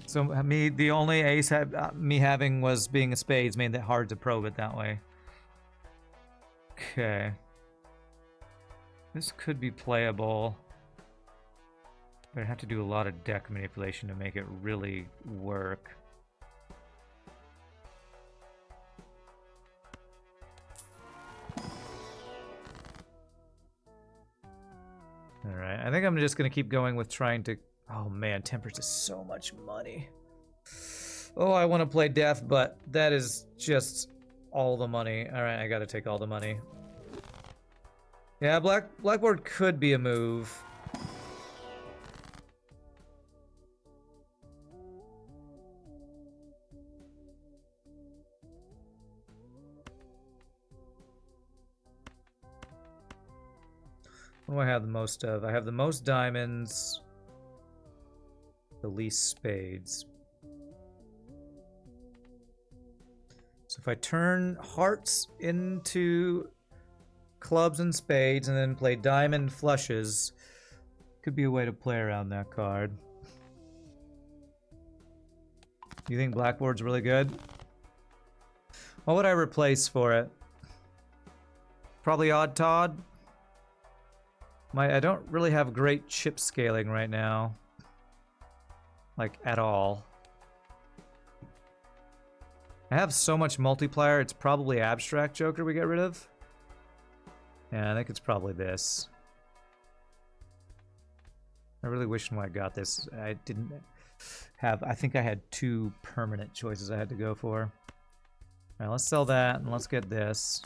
So the only ace me having was being a spades made it hard to probe it that way. Okay, this could be playable. But I have to do a lot of deck manipulation to make it really work. Alright, I think I'm just going to keep going with trying to... Oh man, Tempers is so much money. Oh, I want to play Death, but that is just all the money. Alright, I got to take all the money. Yeah, Blackboard could be a move. What do I have the most of? I have the most diamonds, the least spades. So if I turn hearts into clubs and spades and then play diamond flushes, could be a way to play around that card. You think blackboard's really good? What would I replace for it? Probably Odd Todd. I don't really have great chip scaling right now. Like, at all. I have so much multiplier, it's probably Abstract Joker we get rid of. Yeah, I think it's probably this. I really wish when I got this, I didn't have... I think I had 2 permanent choices I had to go for. Alright, let's sell that, and let's get this.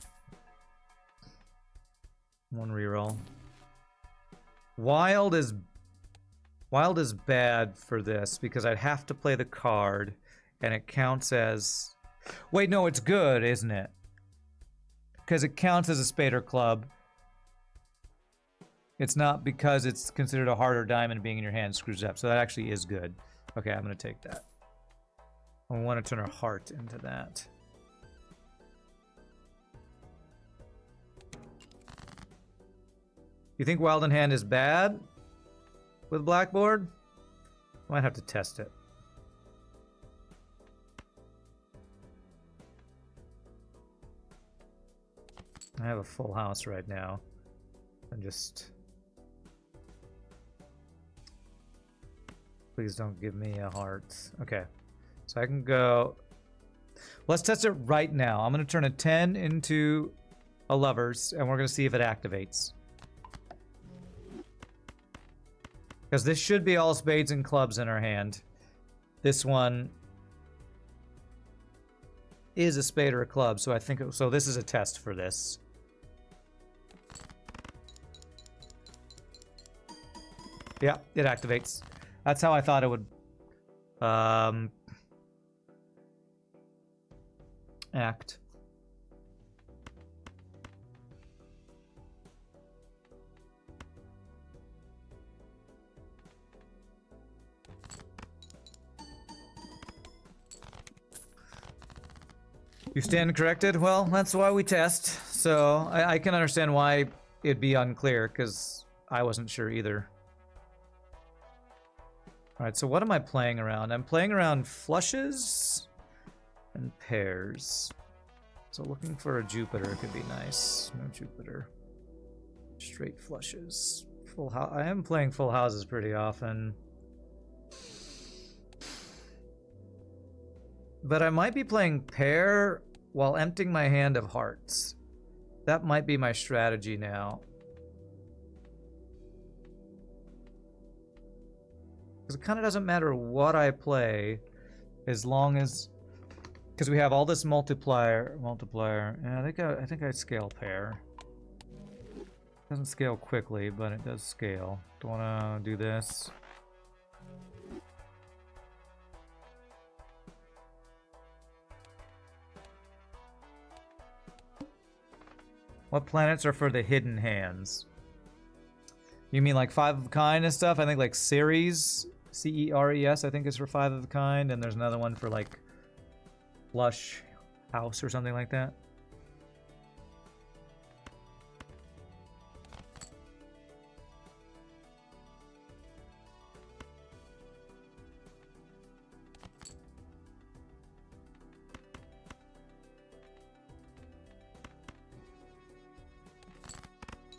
1 reroll. Wild is bad for this, because I'd have to play the card, and it counts as... Wait, no, it's good, isn't it? Because it counts as a spade or club. It's not because it's considered a heart or diamond being in your hand screws up, so that actually is good. Okay, I'm going to take that. I want to turn a heart into that. You think Wild in Hand is bad with blackboard? I might have to test it. I have a full house right now. And just... Please don't give me a heart. Okay. So I can go... Let's test it right now. I'm going to turn a 10 into a lovers, and we're going to see if it activates. Because this should be all spades and clubs in our hand. This one is a spade or a club, so I think... So this is a test for this. Yeah, it activates. That's how I thought it would act. You stand corrected? Well, that's why we test. So I can understand why it'd be unclear, because I wasn't sure either. Alright, so what am I playing around? I'm playing around flushes and pairs. So looking for a Jupiter could be nice. No Jupiter. Straight flushes. Full house. I am playing full houses pretty often. But I might be playing pair while emptying my hand of hearts. That might be my strategy now. Because it kind of doesn't matter what I play, as long as... Because we have all this multiplier. Yeah, I think I scale pair. Doesn't scale quickly, but it does scale. Don't want to do this. What planets are for the hidden hands? You mean like 5 of a kind and stuff? I think like Ceres, C-E-R-E-S, I think is for 5 of a kind, and there's another one for like Flush House or something like that.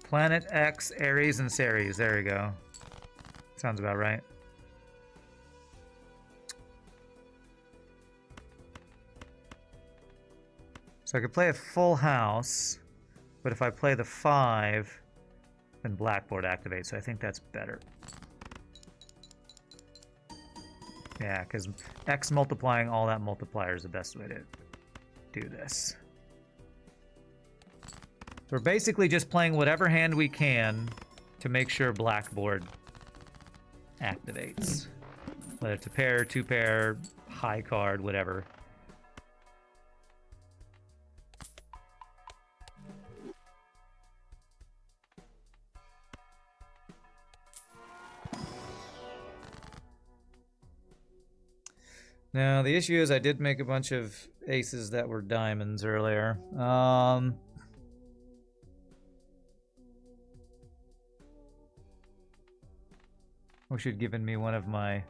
Planet X, Aries, and Ceres. There we go. Sounds about right. So I could play a full house, but if I play the 5, then blackboard activates, so I think that's better. Yeah, because X multiplying all that multiplier is the best way to do this. We're basically just playing whatever hand we can to make sure blackboard activates. Whether it's a pair, 2 pair, high card, whatever. Now, the issue is I did make a bunch of aces that were diamonds earlier. Wish you'd given me one of my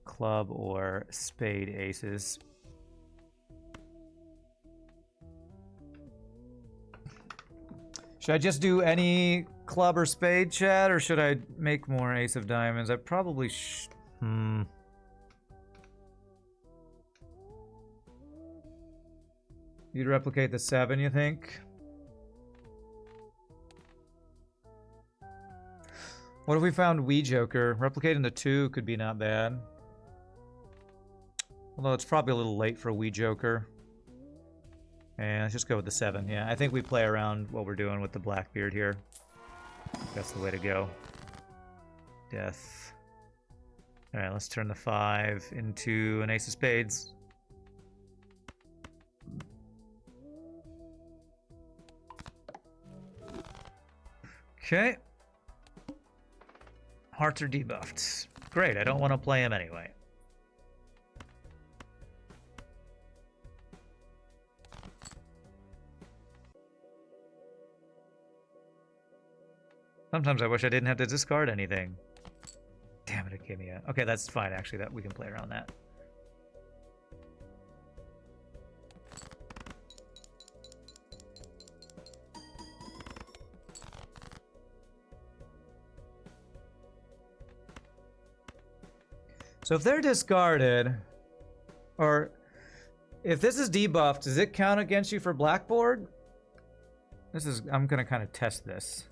club or spade aces. Should I just do any club or spade, Chad, or should I make more ace of diamonds? I probably You'd replicate the 7, you think? What if we found Wee Joker? Replicating the 2 could be not bad. Although it's probably a little late for Wee Joker. And let's just go with the 7. Yeah, I think we play around what we're doing with the Blackbeard here. That's the way to go. Death. Alright, let's turn the 5 into an ace of spades. Okay. Hearts are debuffed. Great, I don't want to play him anyway. Sometimes I wish I didn't have to discard anything. Damn it, it gave me a... Okay, that's fine, actually. That we can play around that. So if they're discarded, or if this is debuffed, does it count against you for blackboard? This is... I'm gonna kind of test this.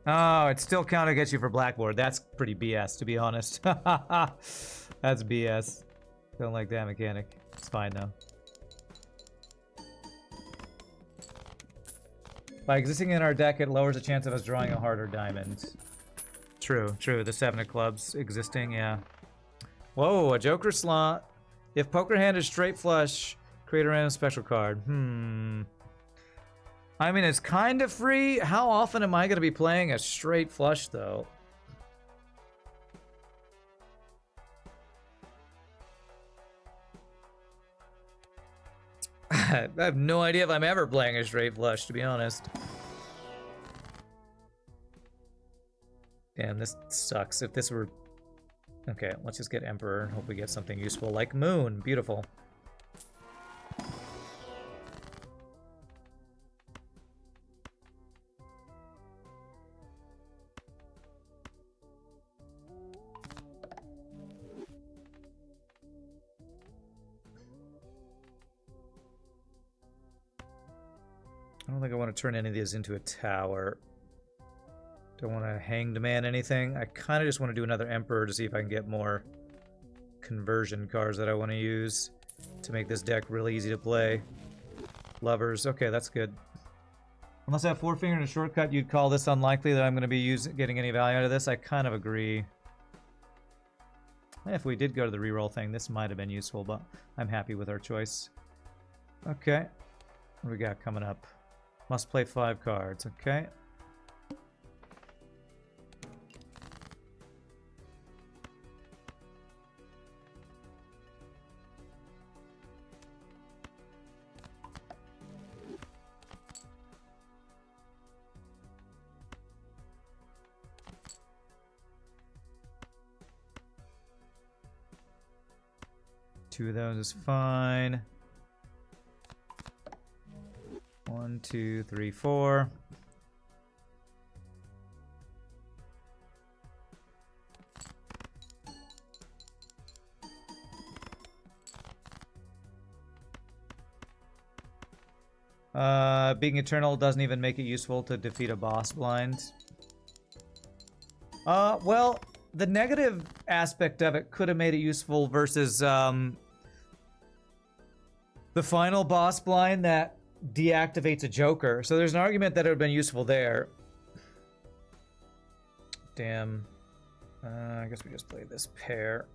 Oh, it still counted against you for blackboard. That's pretty BS, to be honest. That's BS. Don't like that mechanic. It's fine, though. By existing in our deck, it lowers the chance of us drawing a harder diamond. True, true. The 7 of clubs existing, yeah. Whoa, a joker slot. If poker hand is straight flush, create a random special card. I mean, it's kind of free. How often am I going to be playing a straight flush, though? I have no idea if I'm ever playing a straight flush, to be honest. Damn, this sucks. If this were... Okay, let's just get Emperor and hope we get something useful, like Moon. Beautiful. I don't think I want to turn any of these into a tower. Don't want to hanged man anything. I kind of just want to do another Emperor to see if I can get more conversion cards that I want to use to make this deck really easy to play. Lovers. Okay, that's good. Unless I have 4-finger and a shortcut, you'd call this unlikely that I'm going to be getting any value out of this. I kind of agree. If we did go to the reroll thing, this might have been useful, but I'm happy with our choice. Okay. What do we got coming up? Must play 5 cards. Okay. Two of those is fine. 1, 2, 3, 4. Being eternal doesn't even make it useful to defeat a boss blind. Well, the negative aspect of it could have made it useful versus the final boss blind that deactivates a joker. So there's an argument that it would have been useful there. Damn. I guess we just play this pair.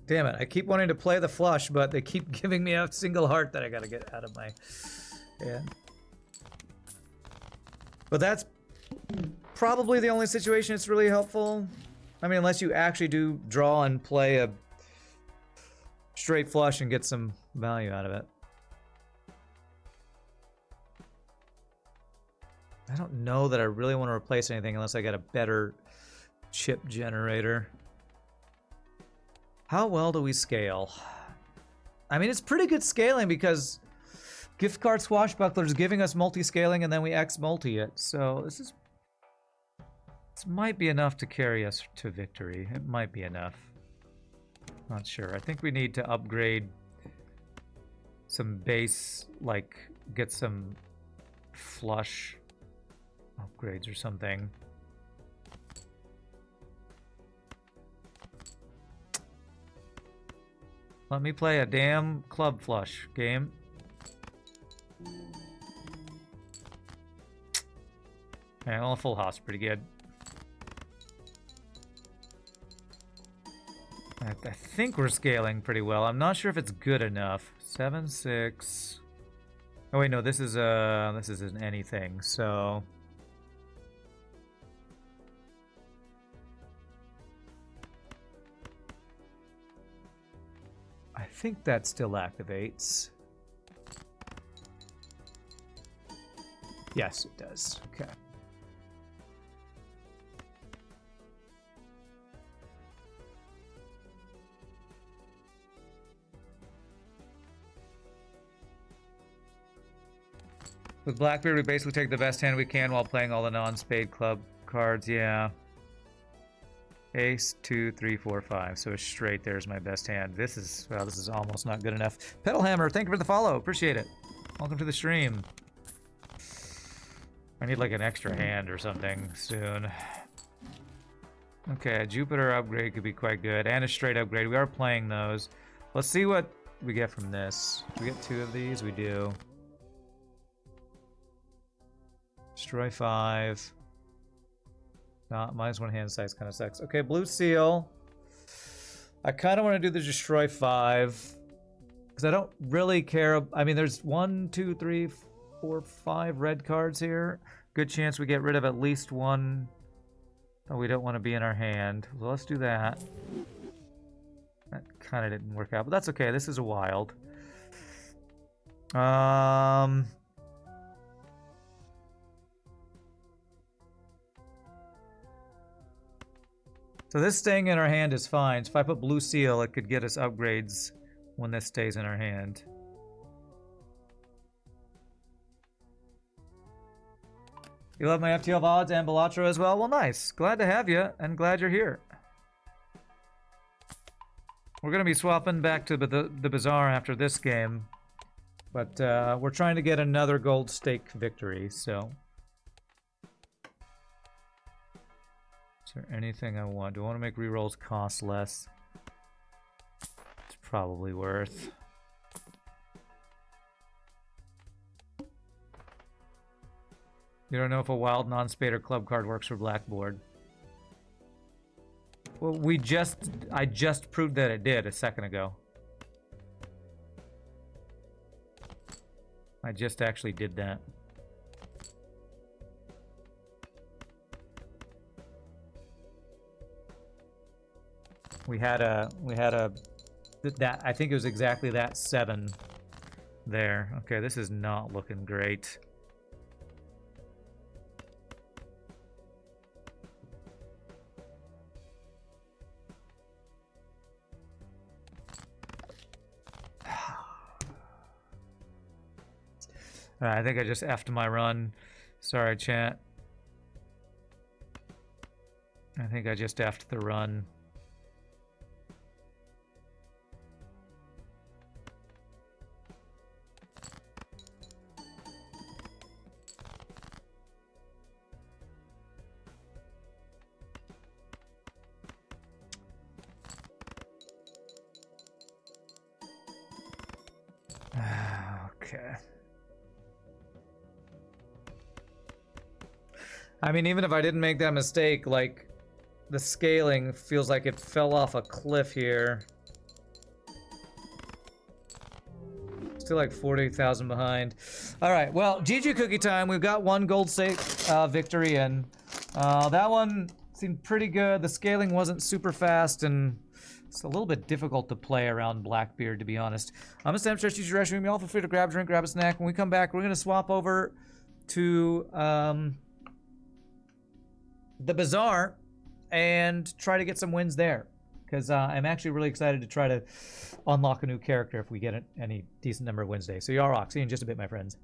Damn it, I keep wanting to play the flush, but they keep giving me a single heart that I gotta get out of my... Yeah. But that's probably the only situation it's really helpful. I mean, unless you actually do draw and play a straight flush and get some value out of it. I don't know that I really want to replace anything unless I get a better chip generator. How well do we scale? I mean, it's pretty good scaling because Gift Card Swashbuckler is giving us multi-scaling and then we X-multi it. So this might be enough to carry us to victory. It might be enough. Not sure. I think we need to upgrade some base, like get some flush upgrades or something. Let me play a damn club flush game. Yeah, well, a full house, pretty good. I think we're scaling pretty well. I'm not sure if it's good enough. 7, 6. Oh wait, no, this isn't anything. So I think that still activates. Yes, it does. Okay. With Blackbeard, we basically take the best hand we can while playing all the non-spade club cards. Yeah. Ace, 2, 3, 4, 5. So straight there's my best hand. This is, well, this is almost not good enough. Pedal Hammer, thank you for the follow. Appreciate it. Welcome to the stream. I need like an extra hand or something soon. Okay, a Jupiter upgrade could be quite good. And a straight upgrade. We are playing those. Let's see what we get from this. We get 2 of these? We do. Destroy 5. -1 hand size kind of sucks. Okay, blue seal. I kind of want to do the destroy 5 because I don't really care. I mean, there's 1, 2, 3, 4, 5 red cards here. Good chance we get rid of at least one. Oh, we don't want to be in our hand. So let's do that. That kind of didn't work out, but that's okay. This is a wild. So this staying in our hand is fine. So if I put blue seal, it could get us upgrades when this stays in our hand. You love my FTL VODs and Balatro as well? Well, nice. Glad to have you, and glad you're here. We're going to be swapping back to the Bazaar after this game. But we're trying to get another gold stake victory, so... Is there anything I want? Do I want to make rerolls cost less? It's probably worth. You don't know if a wild non-spade or club card works for Blackboard. Well, I just proved that it did a second ago. I just actually did that. We had a that I think it was exactly that 7 there. Okay, this is not looking great. I think I just effed my run. Sorry, chat. I think I just effed the run. Okay. I mean, even if I didn't make that mistake, like, the scaling feels like it fell off a cliff here. Still like 40,000 behind. All right, well, GG cookie time. We've got 1 gold stake. victory, and that one seemed pretty good. The scaling wasn't super fast, and it's a little bit difficult to play around Blackbeard, to be honest. I'm gonna stand stretch, use your restroom. Y'all feel free to grab a drink, grab a snack. When we come back, we're gonna swap over to the Bazaar and try to get some wins there, because I'm actually really excited to try to unlock a new character if we get any decent number of wins today. So y'all rock. See you in just a bit, my friends.